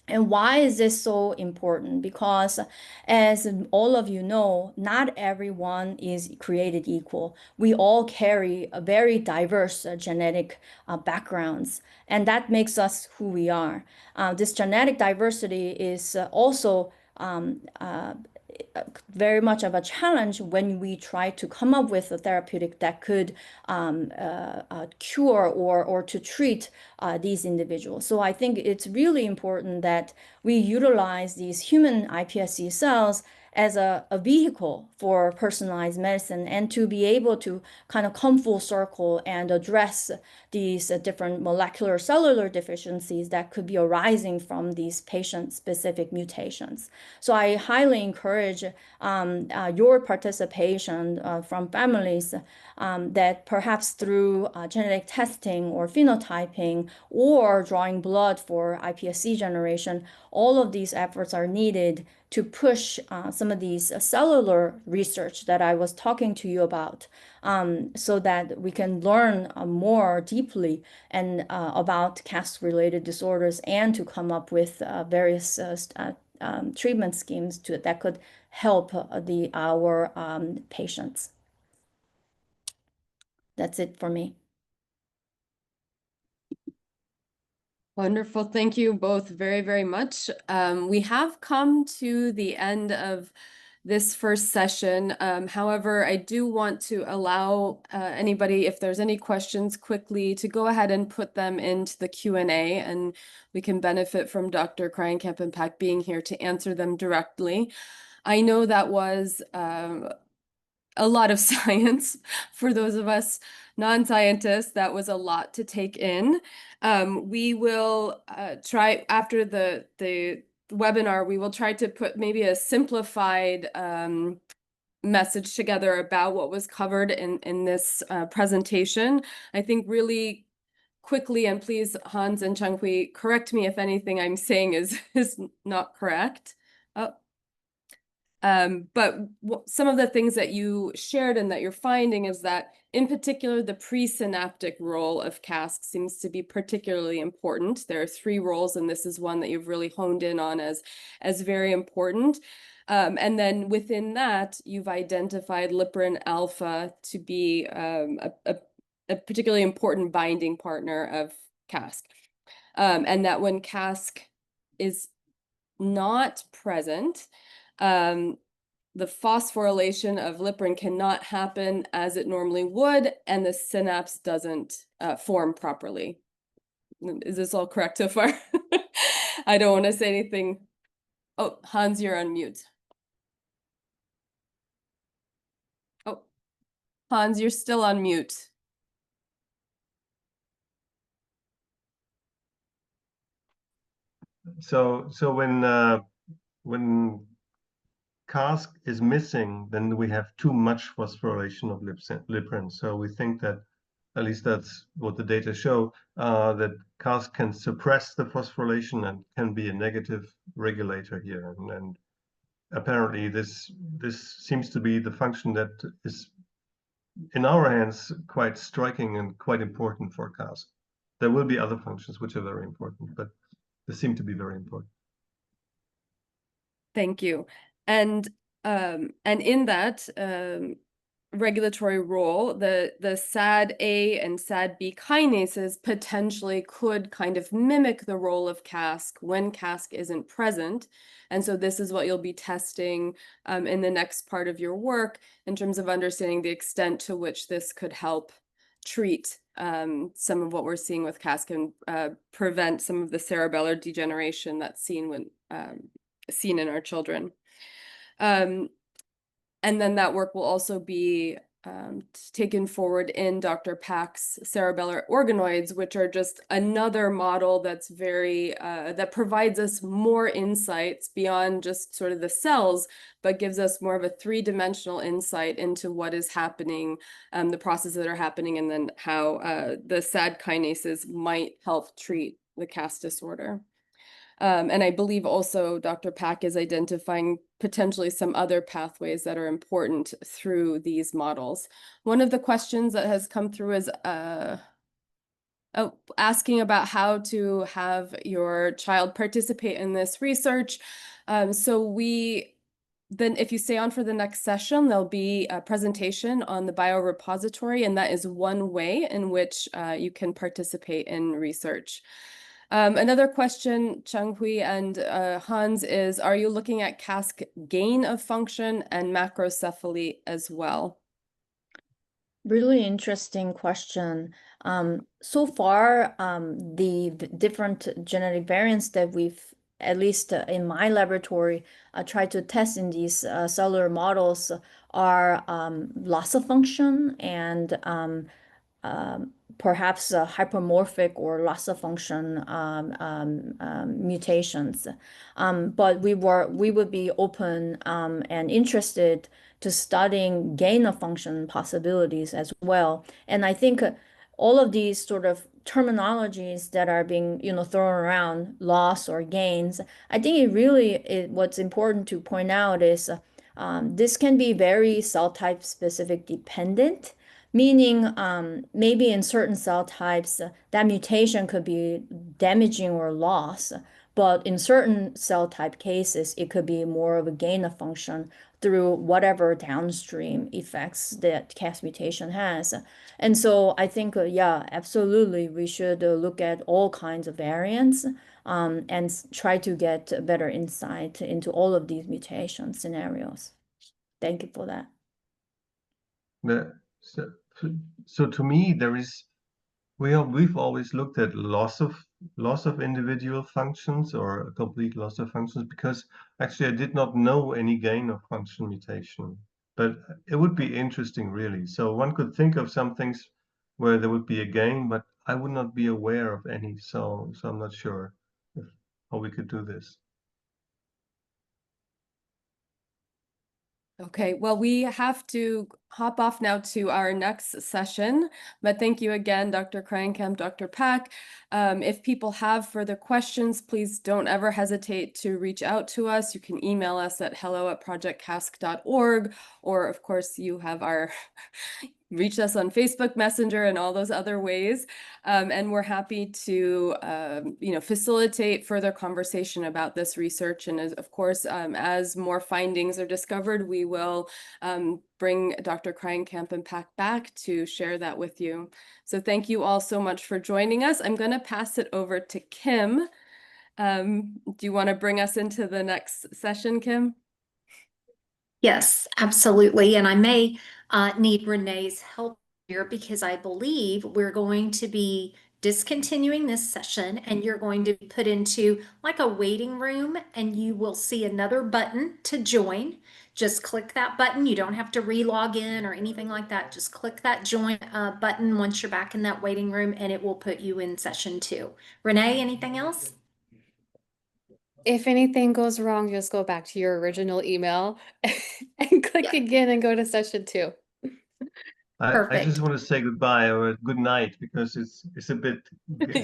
And why is this so important? Because as all of you know, not everyone is created equal. We all carry a very diverse genetic backgrounds, and that makes us who we are. This genetic diversity is also very much of a challenge when we try to come up with a therapeutic that could cure or to treat these individuals. So I think it's really important that we utilize these human iPSC cells as a vehicle for personalized medicine, and to be able to kind of come full circle and address these different molecular cellular deficiencies that could be arising from these patient-specific mutations. So I highly encourage your participation from families that perhaps through genetic testing or phenotyping or drawing blood for iPSC generation, all of these efforts are needed to push some of these cellular research that I was talking to you about, so that we can learn more deeply and about CAS-related disorders, and to come up with various treatment schemes that could help our patients. That's it for me. Wonderful. Thank you both very, very much. We have come to the end of this first session. However, I do want to allow anybody, if there's any questions quickly, to go ahead and put them into the Q&A, and we can benefit from Dr. Kreienkamp and Pak being here to answer them directly. I know that was a lot of science for those of us non-scientists. That was a lot to take in. We will try after the webinar, we will try to put maybe a simplified message together about what was covered in this presentation. I think really quickly, and please, Hans and ChangHui, correct me if anything I'm saying is not correct. But some of the things that you shared and that you're finding is that, in particular, the presynaptic role of CASK seems to be particularly important. There are 3 roles, and this is one that you've really honed in on as very important. And then within that, you've identified liprin alpha to be a particularly important binding partner of CASK. And that when CASK is not present, the phosphorylation of liprin cannot happen as it normally would, and the synapse doesn't form properly. Is this all correct so far? I don't want to say anything. Oh, Hans, you're on mute. Oh, Hans, you're still on mute. So when CASK is missing, then we have too much phosphorylation of liprin. So we think that, at least that's what the data show, that CASK can suppress the phosphorylation and can be a negative regulator here. And apparently this seems to be the function that is, in our hands, quite striking and quite important for CASK. There will be other functions which are very important, but they seem to be very important. Thank you. And in that regulatory role, the SAD-A and SAD-B kinases potentially could kind of mimic the role of CASK when CASK isn't present. And so this is what you'll be testing in the next part of your work in terms of understanding the extent to which this could help treat some of what we're seeing with CASK and prevent some of the cerebellar degeneration that's seen in our children. And then that work will also be taken forward in Dr. Pak's cerebellar organoids, which are just another model that's very, that provides us more insights beyond just sort of the cells, but gives us more of a 3-dimensional insight into what is happening, the processes that are happening, and then how the SAD kinases might help treat the CASK disorder. And I believe also Dr. Pak is identifying potentially some other pathways that are important through these models. One of the questions that has come through is asking about how to have your child participate in this research. Then if you stay on for the next session, there'll be a presentation on the biorepository, and that is one way in which you can participate in research. Another question, ChangHui and Hans, is, are you looking at CASK gain of function and macrocephaly as well? Really interesting question. So far, the different genetic variants that we've, at least in my laboratory, tried to test in these cellular models are loss of function and perhaps hypermorphic or loss of function mutations. But we would be open and interested to studying gain of function possibilities as well. And I think all of these sort of terminologies that are being thrown around, loss or gains, I think what's important to point out is this can be very cell type specific dependent. Meaning, maybe in certain cell types, that mutation could be damaging or loss, but in certain cell type cases, it could be more of a gain of function through whatever downstream effects that CAS mutation has. And so I think, yeah, absolutely, we should look at all kinds of variants and try to get better insight into all of these mutation scenarios. Thank you for that. So to me, we've always looked at loss of individual functions or a complete loss of functions, because actually I did not know any gain of function mutation. But it would be interesting, really. So one could think of some things where there would be a gain, but I would not be aware of any. So I'm not sure how we could do this. Okay, well, we have to hop off now to our next session, but thank you again, Dr. Kreienkamp, Dr. Pak. If people have further questions, please don't ever hesitate to reach out to us. You can email us at hello@projectcask.org, or of course, you have our reach us on Facebook Messenger and all those other ways. And we're happy to, facilitate further conversation about this research. And of course, as more findings are discovered, we will bring Dr. Kreienkamp and Pak back to share that with you. So thank you all so much for joining us. I'm going to pass it over to Kim. Do you want to bring us into the next session, Kim? Yes, absolutely. And I may need Renee's help here, because I believe we're going to be discontinuing this session, and you're going to be put into like a waiting room, and you will see another button to join. Just click that button. You don't have to re-log in or anything like that. Just click that join button once you're back in that waiting room, and it will put you in session 2. Renee, anything else? If anything goes wrong, just go back to your original email and click again and go to session 2. I just want to say goodbye or good night, because it's Yes,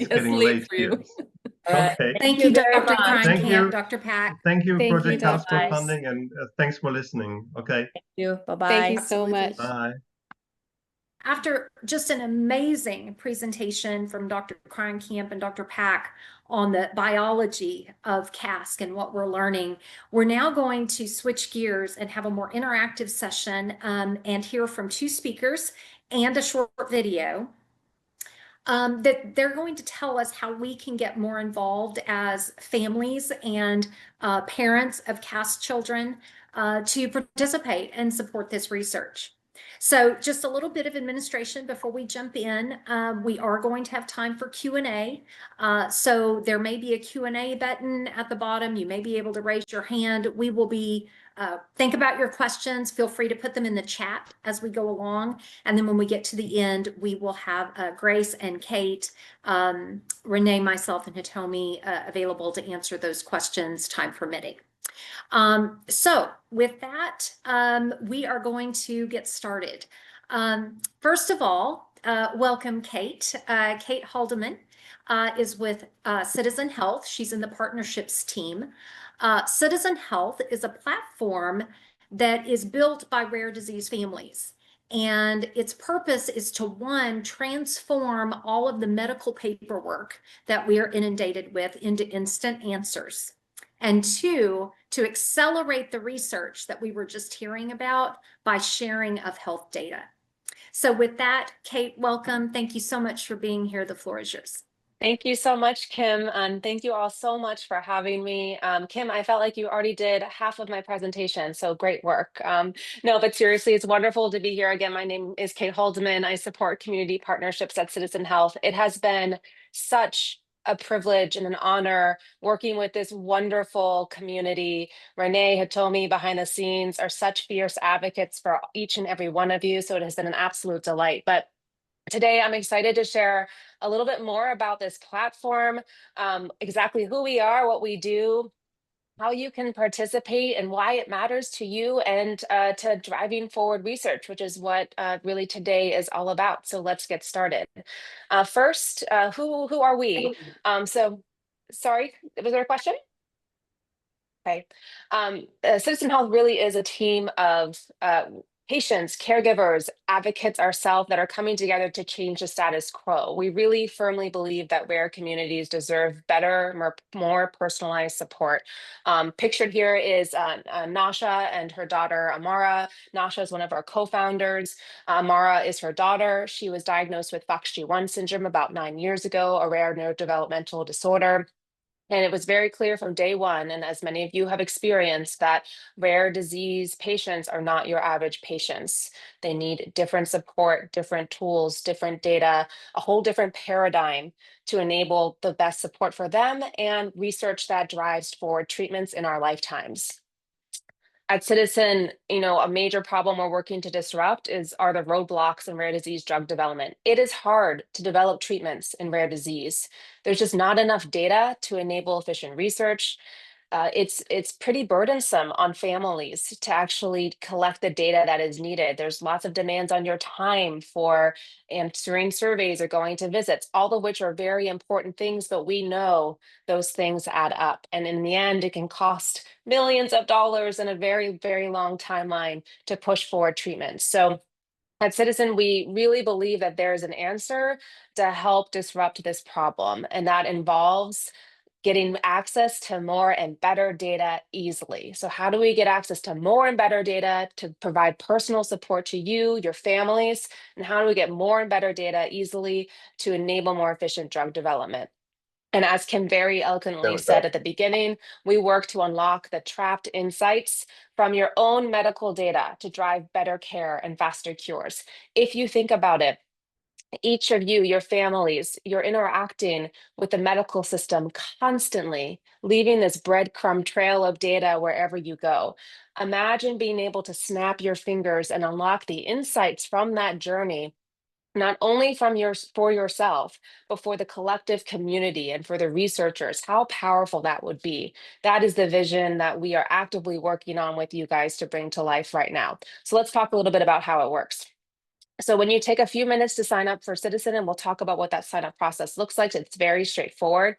getting late late for you. here. All right. Okay. Thank you, very Dr. much. Thank you. Kreienkamp, Dr. Pak. Thank you, Thank you, Project CASK, for Dr. funding, and thanks for listening. Okay. Thank you. Bye-bye. Thank you so Absolutely. much. Bye. After just an amazing presentation from Dr. Kreienkamp and Dr. Pak on the biology of CASK and what we're learning, we're now going to switch gears and have a more interactive session and hear from 2 speakers and a short video that they're going to tell us how we can get more involved as families and parents of CASK children to participate and support this research. So just a little bit of administration before we jump in. We are going to have time for Q&A. So there may be a Q&A button at the bottom. You may be able to raise your hand. We will be, think about your questions. Feel free to put them in the chat as we go along. And then when we get to the end, we will have Grace and Kate, Renee, myself, and Hitomi available to answer those questions, time permitting. So with that, we are going to get started. First of all, welcome Kate. Kate Haldeman is with Citizen Health. She's in the partnerships team. Citizen Health is a platform that is built by rare disease families. And its purpose is to, 1, transform all of the medical paperwork that we are inundated with into instant answers. And 2, to accelerate the research that we were just hearing about by sharing of health data. So with that, Kate, welcome. Thank you so much for being here. The floor is yours. Thank you so much, Kim, and thank you all so much for having me. Kim, I felt like you already did half of my presentation, so great work. No, but seriously, it's wonderful to be here again. My name is Kate Haldeman. I support community partnerships at Citizen Health. It has been such a privilege and an honor working with this wonderful community. Renee, Hitomi behind the scenes are such fierce advocates for each and every one of you, so it has been an absolute delight. But today, I'm excited to share a little bit more about this platform, exactly who we are, what we do, how you can participate, and why it matters to you, and to driving forward research, which is what really today is all about. So let's get started. First, who are we? Sorry, was there a question? Okay. Citizen Health really is a team of patients, caregivers, advocates ourselves that are coming together to change the status quo. We really firmly believe that rare communities deserve better, more personalized support. Pictured here is Nasha and her daughter, Amara. Nasha is one of our co-founders. Amara is her daughter. She was diagnosed with FOXG1 syndrome about 9 years ago, a rare neurodevelopmental disorder. And it was very clear from day one, and as many of you have experienced, that rare disease patients are not your average patients. They need different support, different tools, different data, a whole different paradigm to enable the best support for them and research that drives forward treatments in our lifetimes. At Citizen, a major problem we're working to disrupt are the roadblocks in rare disease drug development. It is hard to develop treatments in rare disease. There's just not enough data to enable efficient research. It's pretty burdensome on families to actually collect the data that is needed. There's lots of demands on your time for answering surveys or going to visits, all of which are very important things, but we know those things add up. And in the end, it can cost millions of dollars and a very, very long timeline to push forward treatments. So at Citizen, we really believe that there is an answer to help disrupt this problem, and that involves getting access to more and better data easily. So how do we get access to more and better data to provide personal support to you, your families, and how do we get more and better data easily to enable more efficient drug development? And as Kim very eloquently said at the beginning, we work to unlock the trapped insights from your own medical data to drive better care and faster cures. If you think about it, each of you, your families, you're interacting with the medical system constantly, leaving this breadcrumb trail of data wherever you go. Imagine being able to snap your fingers and unlock the insights from that journey, not only for yourself, but for the collective community and for the researchers. How powerful that would be. That is the vision that we are actively working on with you guys to bring to life right now. So let's talk a little bit about how it works. So when you take a few minutes to sign up for Citizen, and we'll talk about what that sign up process looks like, it's very straightforward.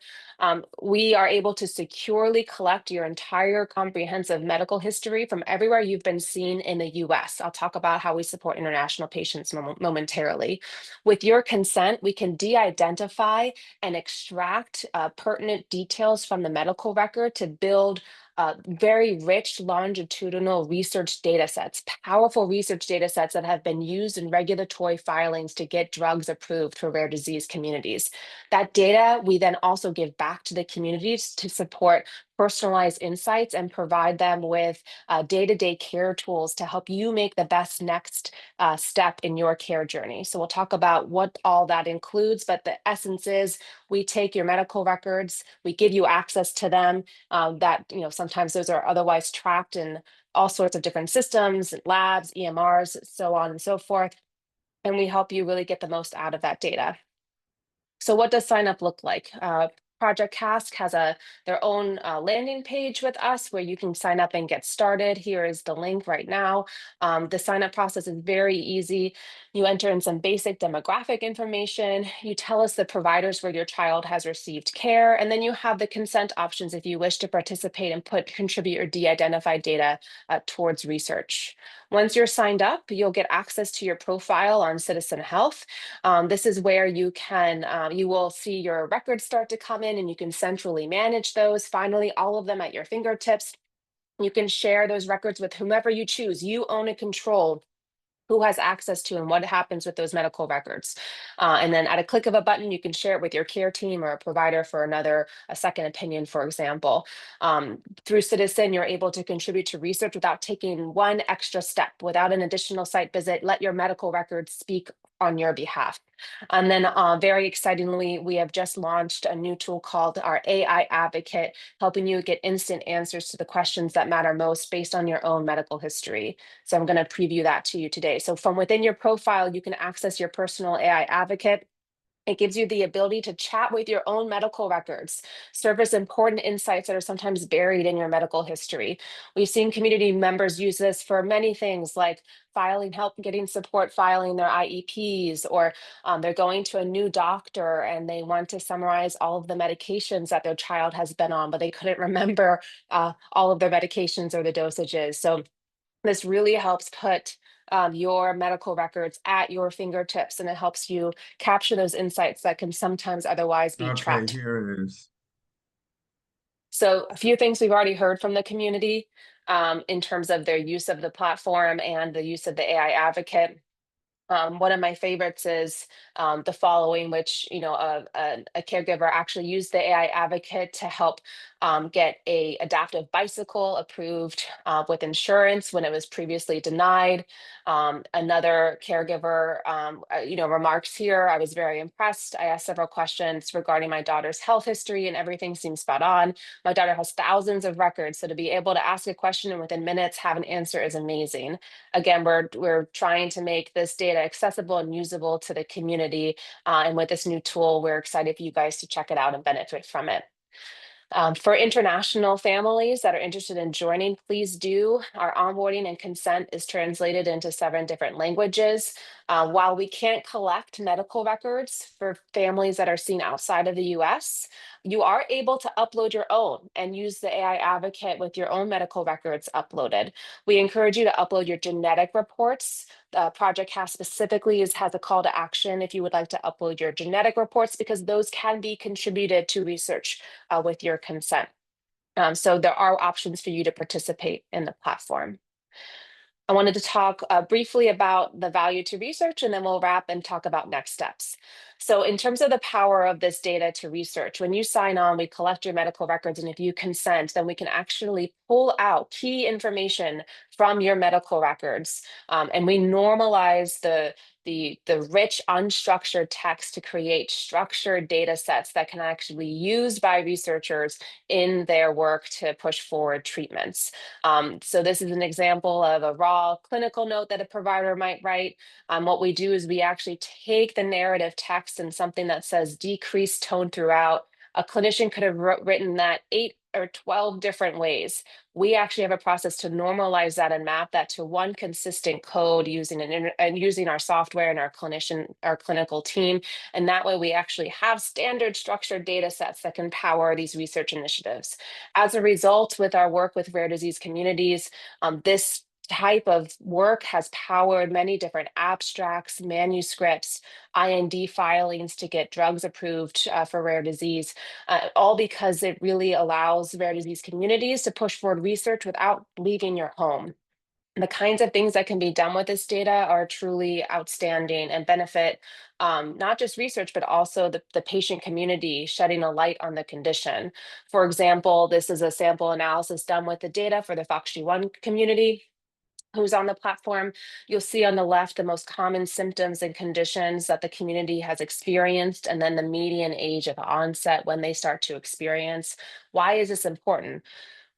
We are able to securely collect your entire comprehensive medical history from everywhere you've been seen in the US. I'll talk about how we support international patients momentarily. With your consent, we can de-identify and extract pertinent details from the medical record to build very rich longitudinal research data sets, powerful research data sets that have been used in regulatory filings to get drugs approved for rare disease communities. That data we then also give back to the communities to support personalized insights and provide them with day-to-day care tools to help you make the best next step in your care journey. So we'll talk about what all that includes, but the essence is we take your medical records, we give you access to them, that sometimes those are otherwise tracked in all sorts of different systems, labs, EMRs, so on and so forth. And we help you really get the most out of that data. So what does sign up look like? Project CASK has their own landing page with us where you can sign up and get started. Here is the link right now. The sign up process is very easy. You enter in some basic demographic information. You tell us the providers where your child has received care, and then you have the consent options if you wish to participate and contribute your de-identified data towards research. Once you're signed up, you'll get access to your profile on Citizen Health. This is where you will see your records start to come in and you can centrally manage those. Finally, all of them at your fingertips. You can share those records with whomever you choose. You own and control who has access to and what happens with those medical records. And then at a click of a button, you can share it with your care team or a provider for a second opinion, for example. Through Citizen, you're able to contribute to research without taking one extra step, without an additional site visit. Let your medical records speak on your behalf. And then very excitingly, we have just launched a new tool called our AI Advocate, helping you get instant answers to the questions that matter most based on your own medical history. So I'm going to preview that to you today. So from within your profile, you can access your personal AI Advocate. It gives you the ability to chat with your own medical records, surface important insights that are sometimes buried in your medical history. We've seen community members use this for many things like help getting support filing their IEPs, or they're going to a new doctor and they want to summarize all of the medications that their child has been on, but they couldn't remember all of their medications or the dosages. So this really helps put your medical records at your fingertips, and it helps you capture those insights that can sometimes otherwise be trapped. Okay, here it is. So a few things we've already heard from the community in terms of their use of the platform and the use of the AI Advocate. One of my favorites is the following, which, you know, a caregiver actually used the AI advocate to help get a adaptive bicycle approved with insurance when it was previously denied. Another caregiver, you know, remarks here, I was very impressed. I asked several questions regarding my daughter's health history and everything seems spot on. My daughter has thousands of records, so to be able to ask a question and within minutes have an answer is amazing. Again, we're trying to make this data accessible and usable to the community. And with this new tool, we're excited for you guys to check it out and benefit from it. For international families that are interested in joining, please do. Our onboarding and consent is translated into 7 different languages. While we can't collect medical records for families that are seen outside of the US, you are able to upload your own and use the AI advocate with your own medical records uploaded. We encourage you to upload your genetic reports. Project CASK specifically has a call to action if you would like to upload your genetic reports, because those can be contributed to research with your consent. So there are options for you to participate in the platform. I wanted to talk briefly about the value to research, and then we'll wrap and talk about next steps. So in terms of the power of this data to research, when you sign on, we collect your medical records, and if you consent, then we can actually pull out key information from your medical records. And we normalize the rich unstructured text to create structured data sets that can actually be used by researchers in their work to push forward treatments. So this is an example of a raw clinical note that a provider might write. What we do is we actually take the narrative text and something that says decreased tone throughout. A clinician could have written that 8 or 12 different ways. We actually have a process to normalize that and map that to one consistent code using using our software and our clinical team. And that way we actually have standard structured data sets that can power these research initiatives. As a result, with our work with rare disease communities, this type of work has powered many different abstracts, manuscripts, IND filings to get drugs approved for rare disease, all because it really allows rare disease communities to push forward research without leaving your home. The kinds of things that can be done with this data are truly outstanding and benefit not just research, but also the patient community, shedding a light on the condition. For example, this is a sample analysis done with the data for the FOXG1 community who's on the platform. You'll see on the left the most common symptoms and conditions that the community has experienced, and then the median age of onset when they start to experience. Why is this important?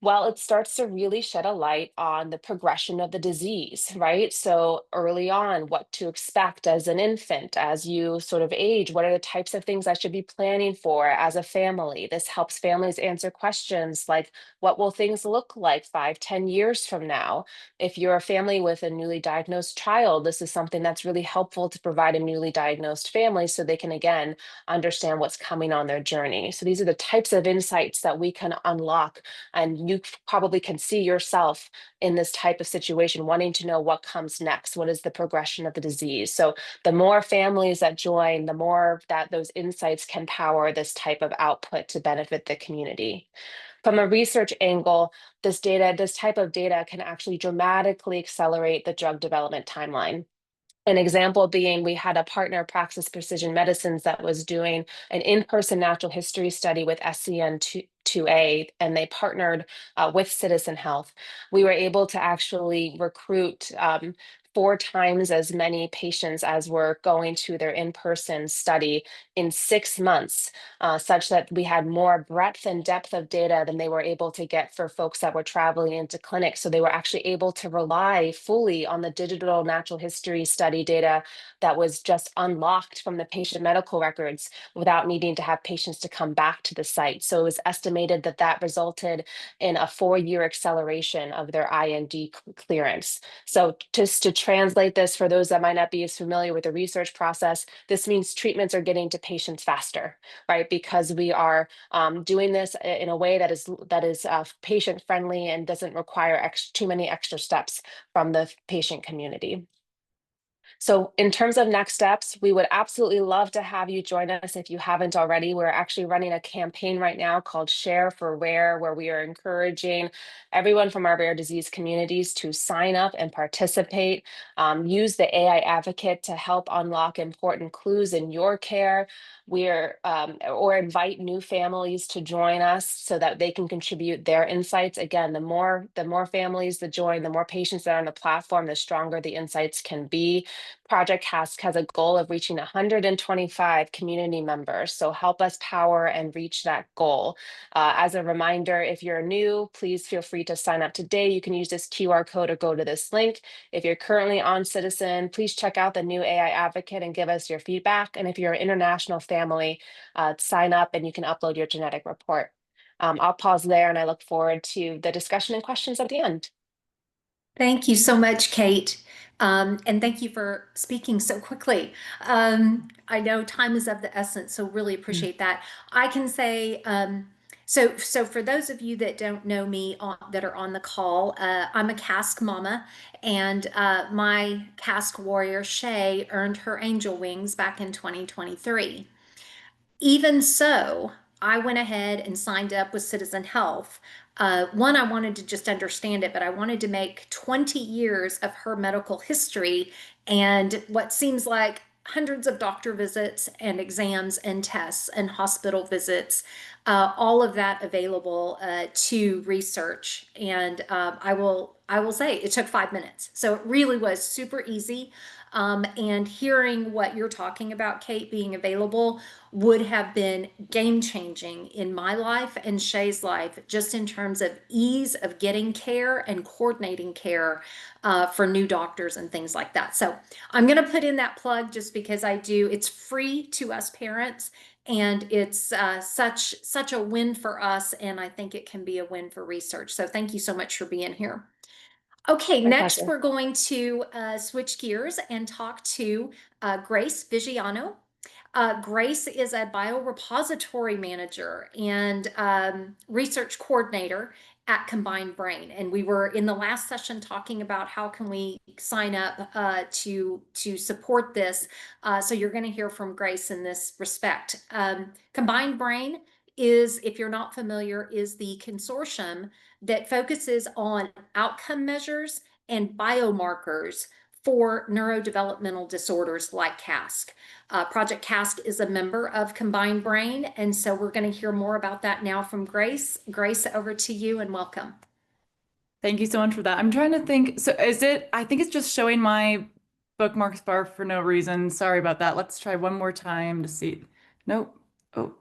Well, it starts to really shed a light on the progression of the disease, right? So early on, what to expect as an infant, as you sort of age, what are the types of things I should be planning for as a family? This helps families answer questions like, what will things look like 5, 10 years from now? If you're a family with a newly diagnosed child, this is something that's really helpful to provide a newly diagnosed family so they can, again, understand what's coming on their journey. So these are the types of insights that we can unlock, and you probably can see yourself in this type of situation, wanting to know what comes next. What is the progression of the disease? So the more families that join, the more that those insights can power this type of output to benefit the community. From a research angle, this type of data can actually dramatically accelerate the drug development timeline. An example being, we had a partner, Praxis Precision Medicines, that was doing an in-person natural history study with SCN2A, and they partnered with Citizen Health. We were able to actually recruit 4 times as many patients as were going to their in-person study in 6 months, such that we had more breadth and depth of data than they were able to get for folks that were traveling into clinics. So they were actually able to rely fully on the digital natural history study data that was just unlocked from the patient medical records without needing to have patients to come back to the site. So it was estimated that that resulted in a 4-year acceleration of their IND clearance. So just to translate this for those that might not be as familiar with the research process, this means treatments are getting to patients faster, right? Because we are doing this in a way that is patient friendly and doesn't require too many extra steps from the patient community. So in terms of next steps, we would absolutely love to have you join us if you haven't already. We're actually running a campaign right now called Share for Rare, where we are encouraging everyone from our rare disease communities to sign up and participate. Use the AI advocate to help unlock important clues in your care. Or invite new families to join us so that they can contribute their insights. Again, the more families that join, the more patients that are on the platform, the stronger the insights can be. Project CASK has a goal of reaching 125 community members. So help us power and reach that goal. As a reminder, if you're new, please feel free to sign up today. You can use this QR code or go to this link. If you're currently on Citizen, please check out the new AI advocate and give us your feedback. And if you're an international family, sign up and you can upload your genetic report. I'll pause there and I look forward to the discussion and questions at the end. Thank you so much, Kate. And thank you for speaking so quickly. I know time is of the essence, so really appreciate that. I can say, so for those of you that don't know me that are on the call, I'm a CASK mama, and my CASK warrior, Shay, earned her angel wings back in 2023. Even so, I went ahead and signed up with Citizen Health. One, I wanted to just understand it, but I wanted to make 20 years of her medical history and what seems like hundreds of doctor visits and exams and tests and hospital visits, all of that available to research. And I will say it took 5 minutes. So it really was super easy. And hearing what you're talking about, Kate, being available would have been game changing in my life and Shay's life, just in terms of ease of getting care and coordinating care for new doctors and things like that. So I'm going to put in that plug just because I do. It's free to us parents, and it's such a win for us, and I think it can be a win for research. So thank you so much for being here. Okay, My next pleasure. we're going to switch gears and talk to Grace Vigiano. Grace is a biorepository manager and research coordinator at Combined Brain. And we were in the last session talking about how can we sign up to support this. So you're going to hear from Grace in this respect. Combined Brain is, if you're not familiar, is the consortium that focuses on outcome measures and biomarkers for neurodevelopmental disorders like CASK. Project CASK is a member of Combined Brain, and so we're going to hear more about that now from Grace. Grace, over to you and welcome. Thank you so much for that. I'm trying to think. So I think it's just showing my bookmarks bar for no reason. Sorry about that. Let's try one more time to see. Nope. Oh.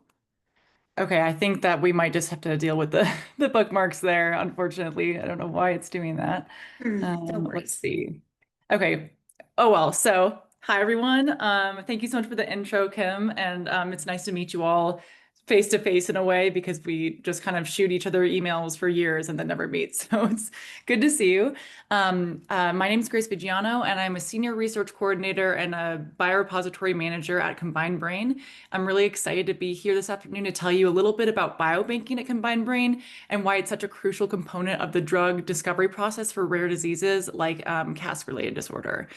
Okay, I think that we might just have to deal with the bookmarks there, unfortunately. I don't know why it's doing that. Let's see. Okay. Oh well, so hi everyone. Thank you so much for the intro, Kim, and it's nice to meet you all face to face in a way, because we just kind of shoot each other emails for years and then never meet. So it's good to see you. My name is Grace Vigiano, and I'm a senior research coordinator and a biorepository manager at Combined Brain. I'm really excited to be here this afternoon to tell you a little bit about biobanking at Combined Brain and why it's such a crucial component of the drug discovery process for rare diseases like CASK-related disorder.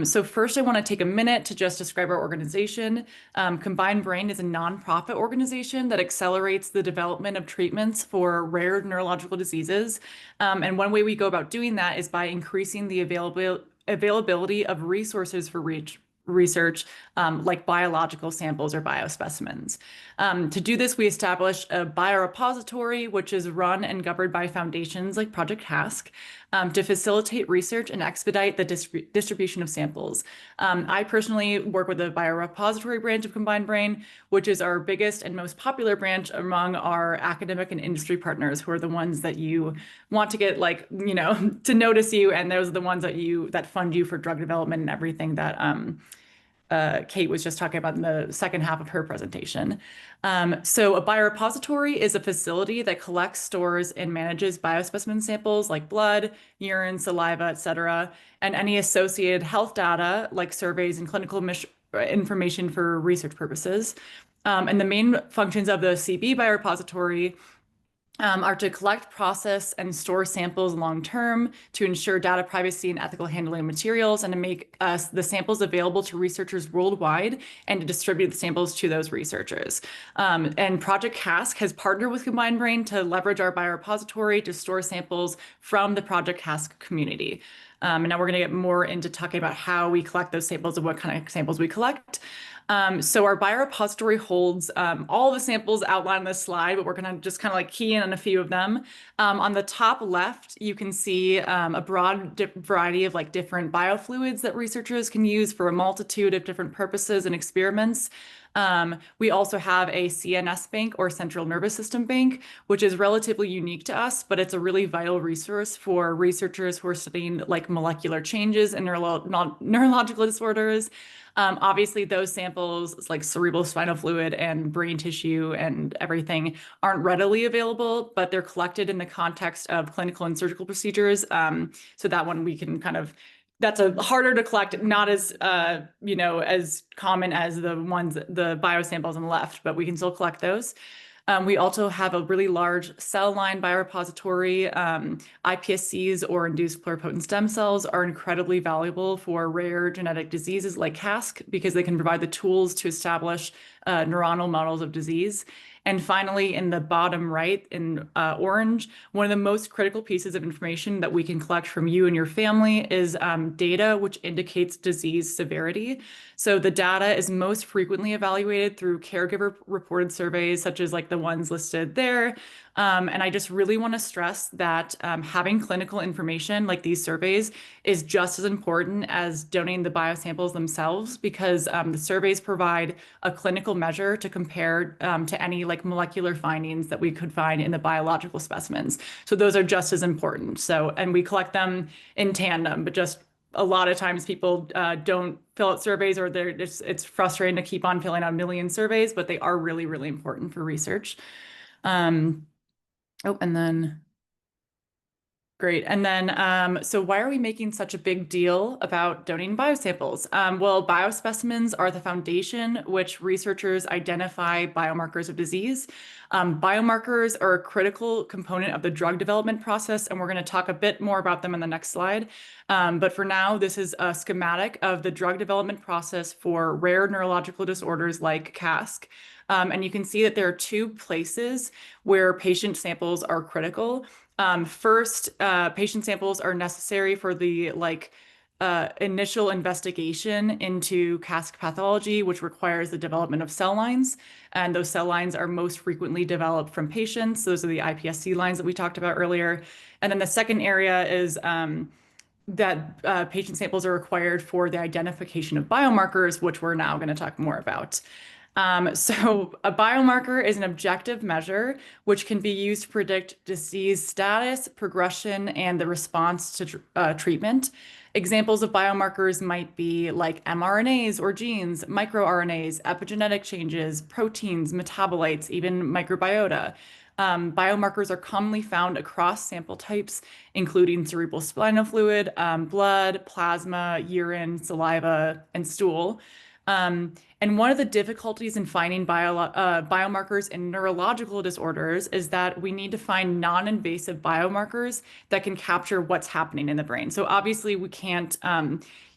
So first, I want to take a minute to just describe our organization. Combined Brain is a nonprofit organization that accelerates the development of treatments for rare neurological diseases. And one way we go about doing that is by increasing the availability of resources for research, like biological samples or biospecimens. To do this, we established a biorepository, which is run and governed by foundations like Project CASK, to facilitate research and expedite the distribution of samples. I personally work with the biorepository branch of Combined Brain, which is our biggest and most popular branch among our academic and industry partners, who are the ones that you want to get, like, you know, to notice you, and those are the ones that fund you for drug development and everything that Kate was just talking about in the second half of her presentation. So a biorepository is a facility that collects, stores, and manages biospecimen samples like blood, urine, saliva, etc., and any associated health data like surveys and clinical information for research purposes. And the main functions of the CB biorepository are to collect, process, and store samples long-term to ensure data privacy and ethical handling of materials, and to make the samples available to researchers worldwide and to distribute the samples to those researchers. And Project CASK has partnered with Combined Brain to leverage our biorepository to store samples from the Project CASK community. And now we're going to get more into talking about how we collect those samples and what kind of samples we collect. So our biorepository holds all the samples outlined on this slide, but we're going to just kind of like key in on a few of them. On the top left, you can see a broad variety of like different biofluids that researchers can use for a multitude of different purposes and experiments. We also have a CNS bank, or central nervous system bank, which is relatively unique to us, but it's a really vital resource for researchers who are studying like molecular changes in neurological disorders. Obviously, those samples like cerebral spinal fluid and brain tissue and everything aren't readily available, but they're collected in the context of clinical and surgical procedures. So that one we can kind of, that's a harder to collect, not as as common as the ones, the biosamples on the left, but we can still collect those. We also have a really large cell line biorepository. iPSCs, or induced pluripotent stem cells, are incredibly valuable for rare genetic diseases like CASK because they can provide the tools to establish neuronal models of disease. And finally, in the bottom right in orange, one of the most critical pieces of information that we can collect from you and your family is data which indicates disease severity. So the data is most frequently evaluated through caregiver-reported surveys, such as like the ones listed there. And I just really want to stress that having clinical information like these surveys is just as important as donating the biosamples themselves, because the surveys provide a clinical measure to compare to any like molecular findings that we could find in the biological specimens. So those are just as important. So, and we collect them in tandem, but just a lot of times people don't fill out surveys, or it's frustrating to keep on filling out a million surveys, but they are really, really important for research. And then, great. And then, so why are we making such a big deal about donating biosamples? Well, biospecimens are the foundation which researchers identify biomarkers of disease. Biomarkers are a critical component of the drug development process, and we're going to talk a bit more about them in the next slide. But for now, this is a schematic of the drug development process for rare neurological disorders like CASK. And you can see that there are two places where patient samples are critical. First, patient samples are necessary for the initial investigation into CASK pathology, which requires the development of cell lines. And those cell lines are most frequently developed from patients. Those are the iPSC lines that we talked about earlier. And then the second area is that patient samples are required for the identification of biomarkers, which we're now going to talk more about. So a biomarker is an objective measure which can be used to predict disease status, progression, and the response to treatment. Examples of biomarkers might be like mRNAs or genes, microRNAs, epigenetic changes, proteins, metabolites, even microbiota. Biomarkers are commonly found across sample types, including cerebral spinal fluid, blood, plasma, urine, saliva, and stool. And one of the difficulties in finding biomarkers in neurological disorders is that we need to find non-invasive biomarkers that can capture what's happening in the brain. So obviously we can't,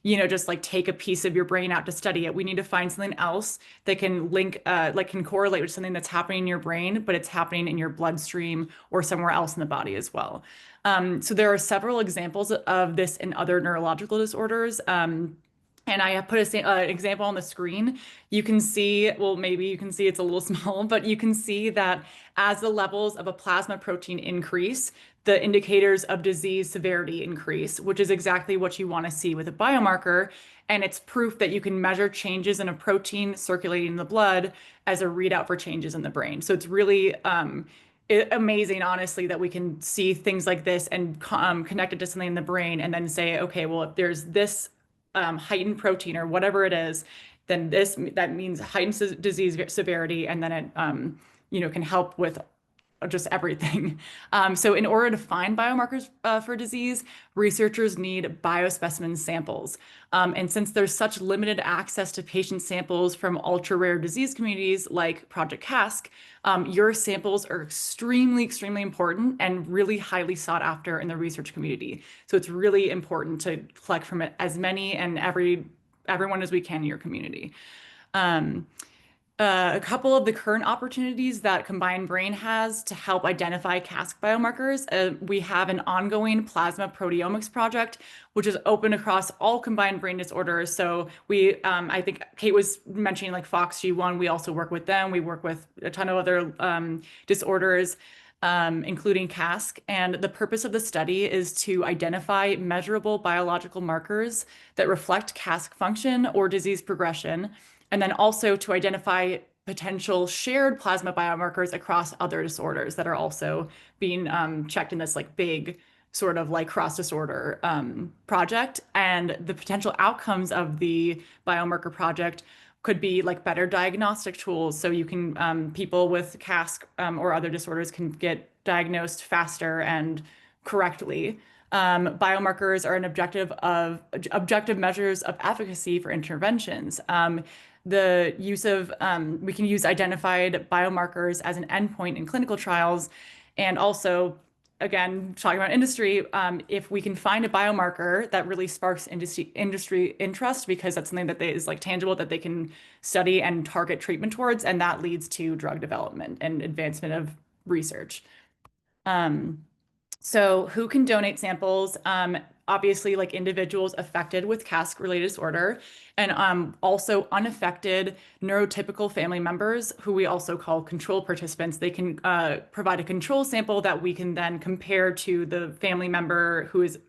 just like take a piece of your brain out to study it. We need to find something else that can link, can correlate with something that's happening in your brain, but it's happening in your bloodstream or somewhere else in the body as well. So there are several examples of this in other neurological disorders. And I have put an example on the screen. You can see, well, maybe you can see it's a little small, but you can see that as the levels of a plasma protein increase, the indicators of disease severity increase, which is exactly what you want to see with a biomarker. And it's proof that you can measure changes in a protein circulating in the blood as a readout for changes in the brain. So it's really amazing, honestly, that we can see things like this and connect it to something in the brain and then say, okay, well, if there's this heightened protein or whatever it is, then that means heightened disease severity, and then it can help with just everything. So in order to find biomarkers for disease, researchers need biospecimen samples. And since there's such limited access to patient samples from ultra-rare disease communities like Project CASK, your samples are extremely, extremely important and really highly sought after in the research community. So it's really important to collect from as many and everyone as we can in your community. A couple of the current opportunities that Combined Brain has to help identify CASK biomarkers. We have an ongoing plasma proteomics project, which is open across all combined brain disorders. So we, I think Kate was mentioning like FOXG1, we also work with them. We work with a ton of other disorders, including CASK. And the purpose of the study is to identify measurable biological markers that reflect CASK function or disease progression, and then also to identify potential shared plasma biomarkers across other disorders that are also being checked in this like big sort of like cross disorder project. And the potential outcomes of the biomarker project could be like better diagnostic tools. So you can, people with CASK or other disorders can get diagnosed faster and correctly. Biomarkers are an objective measures of efficacy for interventions. The use of, we can use identified biomarkers as an endpoint in clinical trials. And also, again, talking about industry, if we can find a biomarker that really sparks industry interest, because that's something that is like tangible that they can study and target treatment towards, and that leads to drug development and advancement of research. So who can donate samples? Obviously, like individuals affected with CASK-related disorder, and also unaffected neurotypical family members, who we also call control participants. They can provide a control sample that we can then compare to the family member who is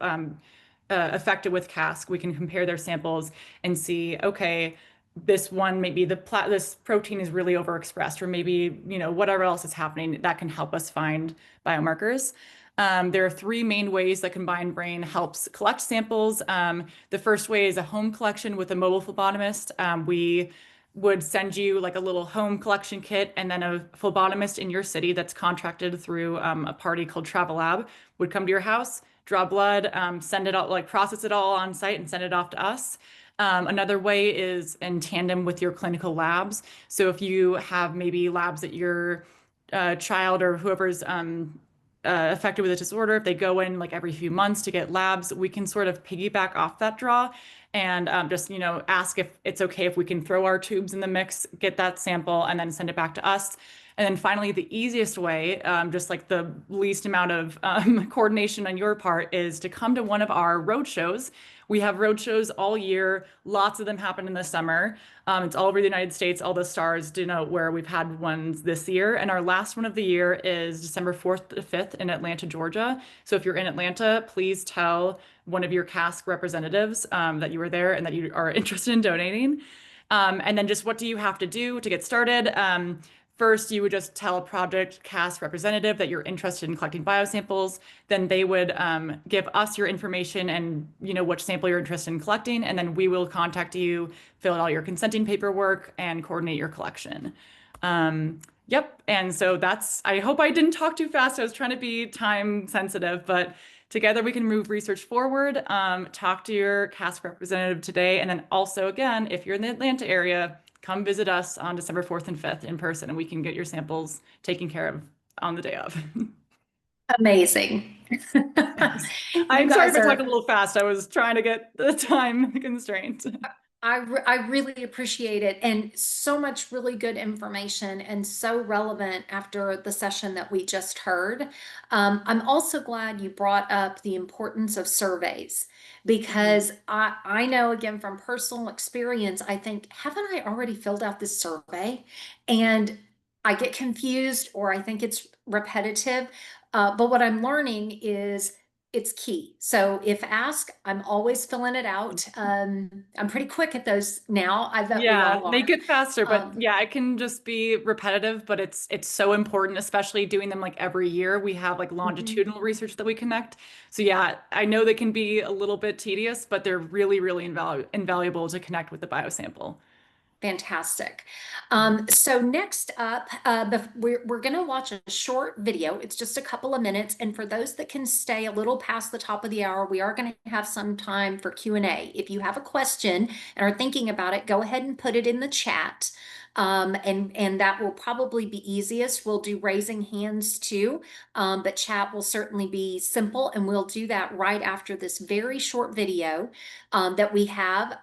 affected with CASK. We can compare their samples and see, okay, this one, maybe this protein is really overexpressed, or maybe, you know, whatever else is happening that can help us find biomarkers. There are three main ways that Combined Brain helps collect samples. The first way is a home collection with a mobile phlebotomist. We would send you like a little home collection kit, and then a phlebotomist in your city that's contracted through a party called Travel Lab would come to your house, draw blood, send it out, like process it all on site and send it off to us. Another way is in tandem with your clinical labs. So if you have maybe labs that your child or whoever's affected with a disorder, if they go in like every few months to get labs, we can sort of piggyback off that draw and just, you know, ask if it's okay if we can throw our tubes in the mix, get that sample, and then send it back to us. And then finally, the easiest way, just like the least amount of coordination on your part, is to come to one of our road shows. We have road shows all year. Lots of them happen in the summer. It's all over the United States. All the stars denote where we've had ones this year. And our last one of the year is December 4th to 5th in Atlanta, Georgia. So if you're in Atlanta, please tell one of your CASK representatives that you were there and that you are interested in donating. And then just what do you have to do to get started? First, you would just tell a Project CASK representative that you're interested in collecting biosamples. Then they would give us your information and, you know, which sample you're interested in collecting, and then we will contact you, fill out all your consenting paperwork, and coordinate your collection. Yep, and so that's, I hope I didn't talk too fast. I was trying to be time sensitive, but together we can move research forward. Talk to your CASK representative today, and then also, again, if you're in the Atlanta area, come visit us on December 4th and 5th in person, and we can get your samples taken care of on the day of. Amazing. I'm sorry if I talked a little fast. I was trying to get the time constraint. I really appreciate it, and so much really good information and so relevant after the session that we just heard. I'm also glad you brought up the importance of surveys, because I know, again, from personal experience, I think, haven't I already filled out this survey? And I get confused, or I think it's repetitive. But what I'm learning is it's key. So if ask, I'm always filling it out. I'm pretty quick at those now. I bet we all are. They get faster, but yeah, it can just be repetitive, but it's so important, especially doing them like every year. We have like longitudinal research that we connect. So yeah, I know they can be a little bit tedious, but they're really, really invaluable to connect with the biosample. Fantastic. So next up, we're going to watch a short video. It's just a couple of minutes. And for those that can stay a little past the top of the hour, we are going to have some time for Q&A. If you have a question and are thinking about it, go ahead and put it in the chat. And that will probably be easiest. We'll do raising hands too, but chat will certainly be simple, and we'll do that right after this very short video that we have.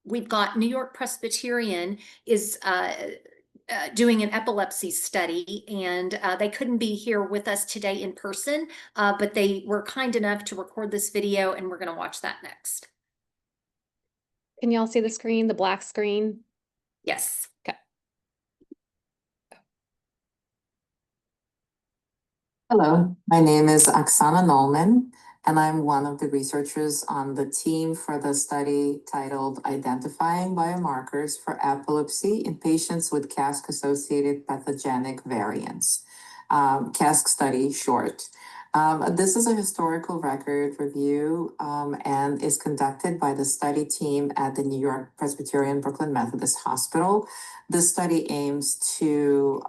We've got New York Presbyterian is doing an epilepsy study, and they couldn't be here with us today in person, but they were kind enough to record this video, and we're going to watch that next. Can y'all see the screen, the black screen? Yes. Okay. Hello, my name is Oksana Nolman, and I'm one of the researchers on the team for the study titled Identifying Biomarkers for Epilepsy in Patients with CASK-Associated Pathogenic Variants, CASK study short. This is a historical record review and is conducted by the study team at the New York Presbyterian Brooklyn Methodist Hospital. This study aims to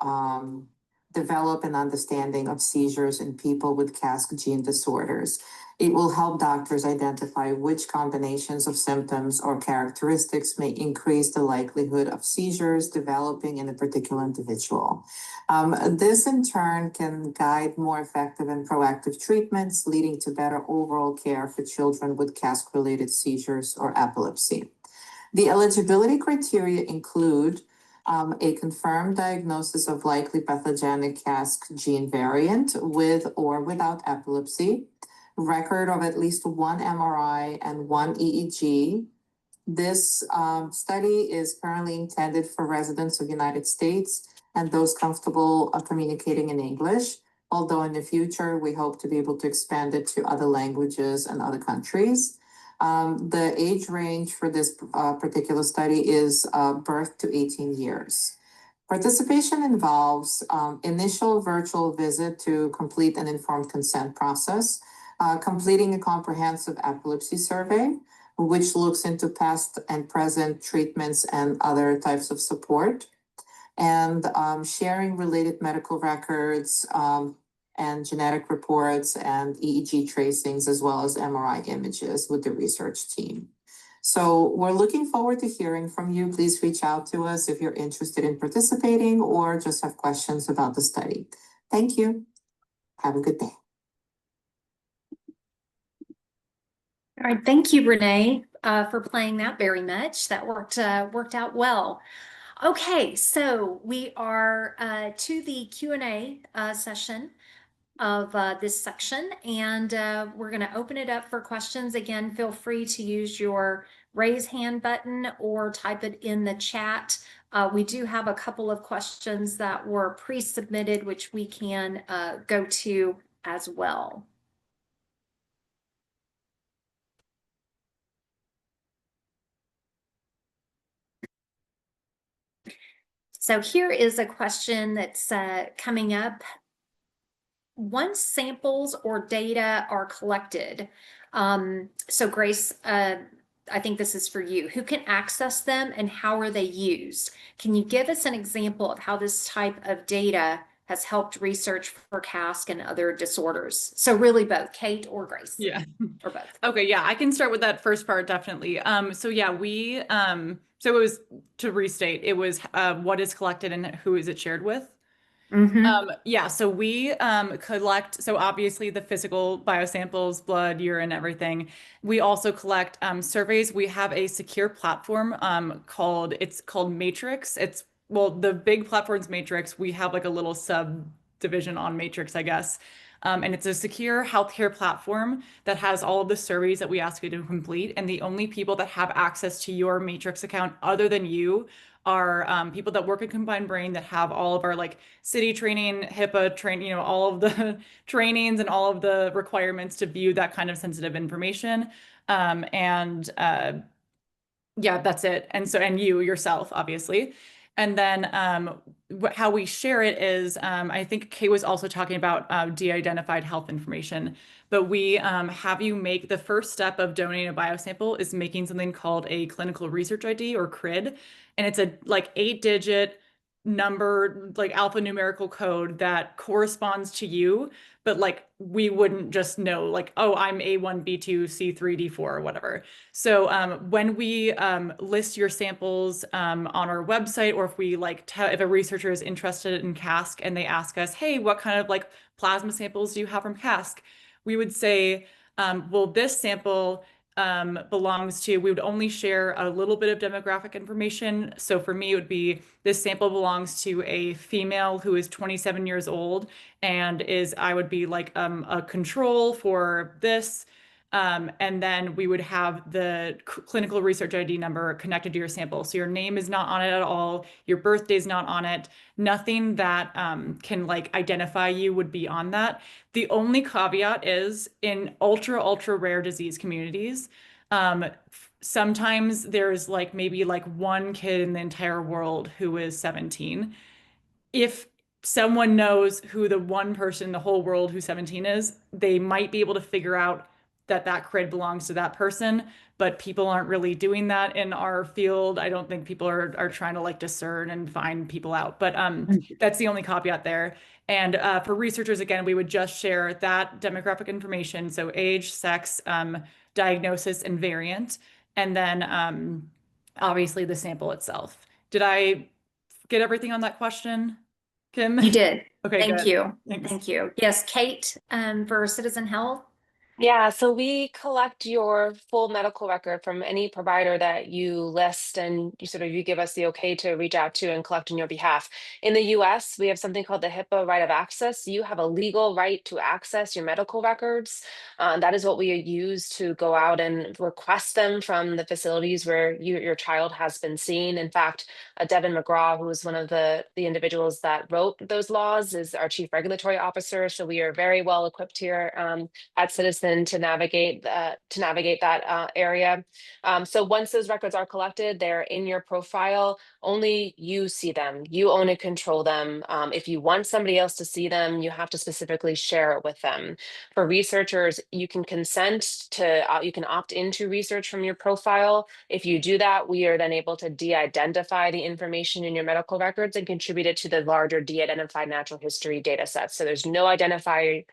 develop an understanding of seizures in people with CASK gene disorders. It will help doctors identify which combinations of symptoms or characteristics may increase the likelihood of seizures developing in a particular individual. This in turn can guide more effective and proactive treatments, leading to better overall care for children with CASK-related seizures or epilepsy. The eligibility criteria include a confirmed diagnosis of likely pathogenic CASK gene variant with or without epilepsy, record of at least one MRI and one EEG. This study is currently intended for residents of the United States and those comfortable communicating in English, although in the future we hope to be able to expand it to other languages and other countries. The age range for this particular study is birth to 18 years. Participation involves initial virtual visit to complete an informed consent process, completing a comprehensive epilepsy survey, which looks into past and present treatments and other types of support, and sharing related medical records and genetic reports and EEG tracings, as well as MRI images with the research team. So we're looking forward to hearing from you. Please reach out to us if you're interested in participating or just have questions about the study. Thank you. Have a good day. All right, thank you, Renee, for playing that very much. That worked out well. Okay, so we are to the Q&A session of this section, and we're going to open it up for questions. Again, feel free to use your raise hand button or type it in the chat. We do have a couple of questions that were pre-submitted, which we can go to as well. So here is a question that's coming up. Once samples or data are collected, so Grace, I think this is for you. Who can access them and how are they used? Can you give us an example of how this type of data has helped research for CASK and other disorders? So really both, Kate or Grace. Yeah. Or both. Okay, yeah, I can start with that first part, definitely. So yeah, so it was, to restate, it was what is collected and who is it shared with? Yeah, so we collect, so obviously the physical biosamples, blood, urine, everything. We also collect surveys. We have a secure platform called Matrix. Well, the big platform's Matrix. We have like a little subdivision on Matrix, I guess. And it's a secure healthcare platform that has all of the surveys that we ask you to complete. And the only people that have access to your Matrix account other than you are people that work at Combined Brain that have all of our like city training, HIPAA training, all of the trainings and all of the requirements to view that kind of sensitive information. Yeah, that's it. And you yourself, obviously. And then how we share it is, I think Kate was also talking about de-identified health information, but we have you make the first step of donating a biosample is making something called a clinical research ID or CRID. And it's a like 8-digit number, like alphanumerical code that corresponds to you, but like we wouldn't just know like, oh, I'm A1, B2, C3, D4 or whatever. So when we list your samples on our website, or if we like if a researcher is interested in CASK and they ask us, hey, what kind of like plasma samples do you have from CASK? We would say, well, this sample belongs to, we would only share a little bit of demographic information. So for me, it would be this sample belongs to a female who is 27 years old and I would be like a control for this. And then we would have the clinical research ID number connected to your sample. So your name is not on it at all. Your birthday is not on it. Nothing that can like identify you would be on that. The only caveat is in ultra rare disease communities, sometimes there's like maybe like one kid in the entire world who is 17. If someone knows who the one person in the whole world who's 17 is, they might be able to figure out that that CRID belongs to that person, but people aren't really doing that in our field. I don't think people are trying to like discern and find people out, but that's the only caveat there. And for researchers, again, we would just share that demographic information, so age, sex, diagnosis, and variant, and then obviously the sample itself. Did I get everything on that question, Kim? You did. Okay, Thank good. you. Thanks. Thank you. Yes, Kate, for Citizen Health. Yeah, so we collect your full medical record from any provider that you list, and you give us the okay to reach out to and collect on your behalf. In the US, we have something called the HIPAA right of access. You have a legal right to access your medical records. That is what we use to go out and request them from the facilities where your child has been seen. In fact, Devin McGraw, who is one of the individuals that wrote those laws, is our chief regulatory officer. So we are very well equipped here at Citizen to navigate that area. So once those records are collected, they're in your profile. Only you see them. You own and control them. If you want somebody else to see them, you have to specifically share it with them. For researchers, you can consent to, you can opt into research from your profile. If you do that, we are then able to de-identify the information in your medical records and contribute it to the larger de-identified natural history data set. So there's no identifiers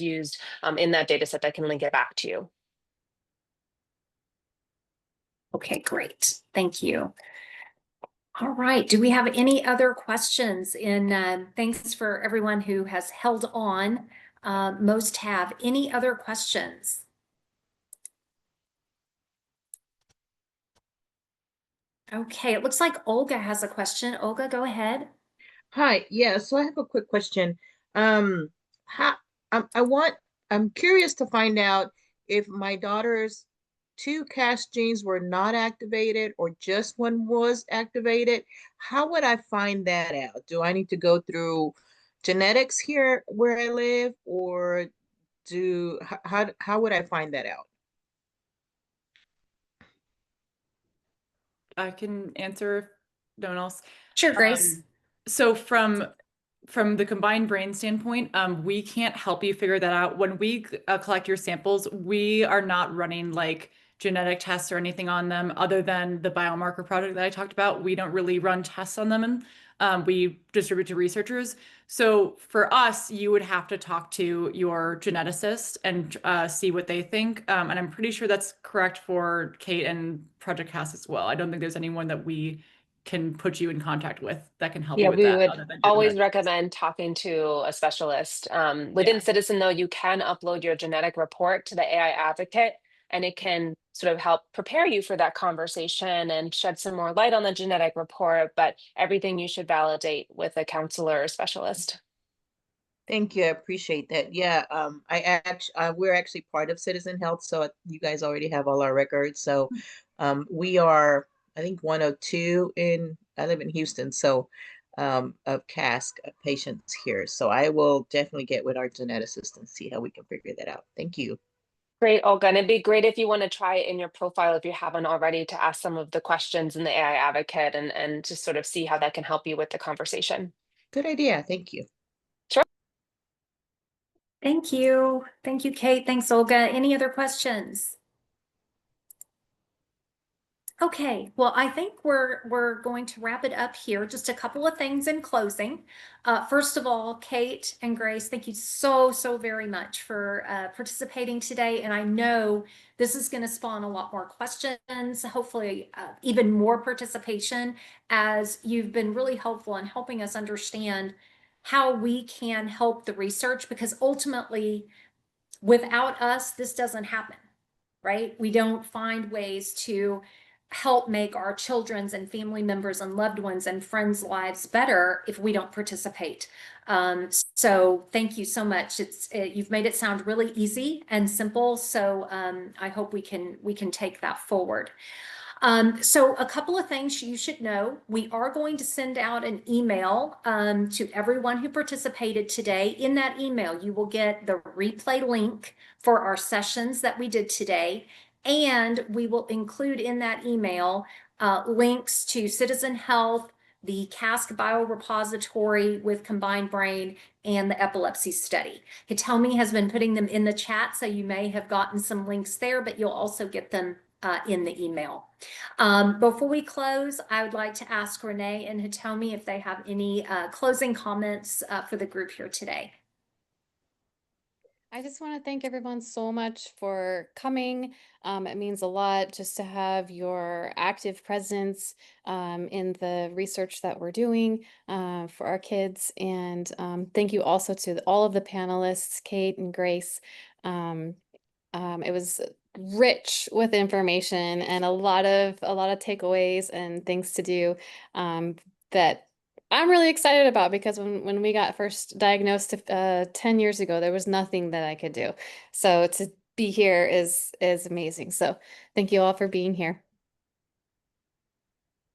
used in that data set that can link it back to you. Okay, great. Thank you. All right. Do we have any other questions? Thanks for everyone who has held on. Most have. Any other questions? Okay, it looks like Olga has a question. Olga, go ahead. Hi, yeah, so I have a quick question. I'm curious to find out if my daughter's 2 CASK genes were not activated or just one was activated. How would I find that out? Do I need to go through genetics here where I live, or how would I find that out? I can answer if no one else. Sure, Grace. So from the combined brain standpoint, we can't help you figure that out. When we collect your samples, we are not running like genetic tests or anything on them other than the biomarker project that I talked about. We don't really run tests on them, and we distribute to researchers. So for us, you would have to talk to your geneticist and see what they think. And I'm pretty sure that's correct for Kate and Project CASK as well. I don't think there's anyone that we can put you in contact with that can help you with we that. would always recommend talking to a specialist. Within Citizen, though, you can upload your genetic report to the AI advocate, and it can sort of help prepare you for that conversation and shed some more light on the genetic report. But everything you should validate with a counselor or specialist. Thank you. I appreciate that. Yeah, we're actually part of Citizen Health, so you guys already have all our records. So we are, I think, 102 I live in Houston, so of CASK patients here. So I will definitely get with our geneticist and see how we can figure that out. Thank you. Great, Olga. And it'd be great if you want to try it in your profile if you haven't already to ask some of the questions in the AI advocate and just sort of see how that can help you with the conversation. Good idea. Thank you. Sure. Thank you. Thank you, Kate. Thanks, Olga. Any other questions? Okay, well, I think we're going to wrap it up here. Just a couple of things in closing. First of all, Kate and Grace, thank you so very much for participating today. And I know this is going to spawn a lot more questions, hopefully even more participation, as you've been really helpful in helping us understand how we can help the research, because ultimately, without us, this doesn't happen, right? We don't find ways to help make our children's and family members and loved ones and friends' lives better if we don't participate. So thank you so much. You've made it sound really easy and simple. So I hope we can take that forward. So a couple of things you should know. We are going to send out an email to everyone who participated today. In that email, you will get the replay link for our sessions that we did today. And we will include in that email links to Citizen Health, the CASK biorepository with Combined Brain, and the epilepsy study. Hitomi has been putting them in the chat, so you may have gotten some links there, but you'll also get them in the email. Before we close, I would like to ask Renee and Hitomi if they have any closing comments for the group here today. I just want to thank everyone so much for coming. It means a lot just to have your active presence in the research that we're doing for our kids. And thank you also to all of the panelists, Kate and Grace. It was rich with information and a lot of takeaways and things to do that I'm really excited about, because when we got first diagnosed 10 years ago, there was nothing that I could do. So to be here is amazing. So thank you all for being here.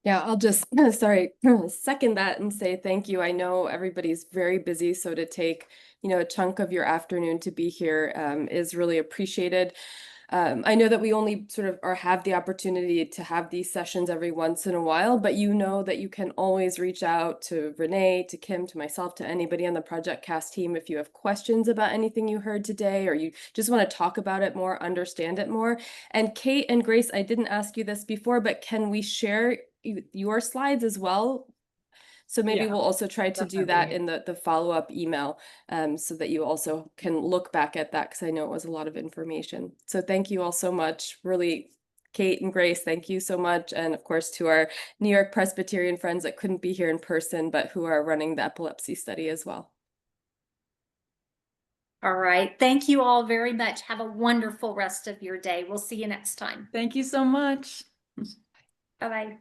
Yeah, I'll just, sorry, second that and say thank you. I know everybody's very busy, so to take, a chunk of your afternoon to be here is really appreciated. I know that we only sort of have the opportunity to have these sessions every once in a while, but you know that you can always reach out to Renee, to Kim, to myself, to anybody on the Project CASK team if you have questions about anything you heard today, or you just want to talk about it more, understand it more. And Kate and Grace, I didn't ask you this before, but can we share your slides as well? So maybe we'll also try to do that in the follow-up email so that you also can look back at that, because I know it was a lot of information. So thank you all so much. Really, Kate and Grace, thank you so much. And of course, to our New York Presbyterian friends that couldn't be here in person, but who are running the epilepsy study as well. All right. Thank you all very much. Have a wonderful rest of your day. We'll see you next time. Thank you so much. Bye-bye.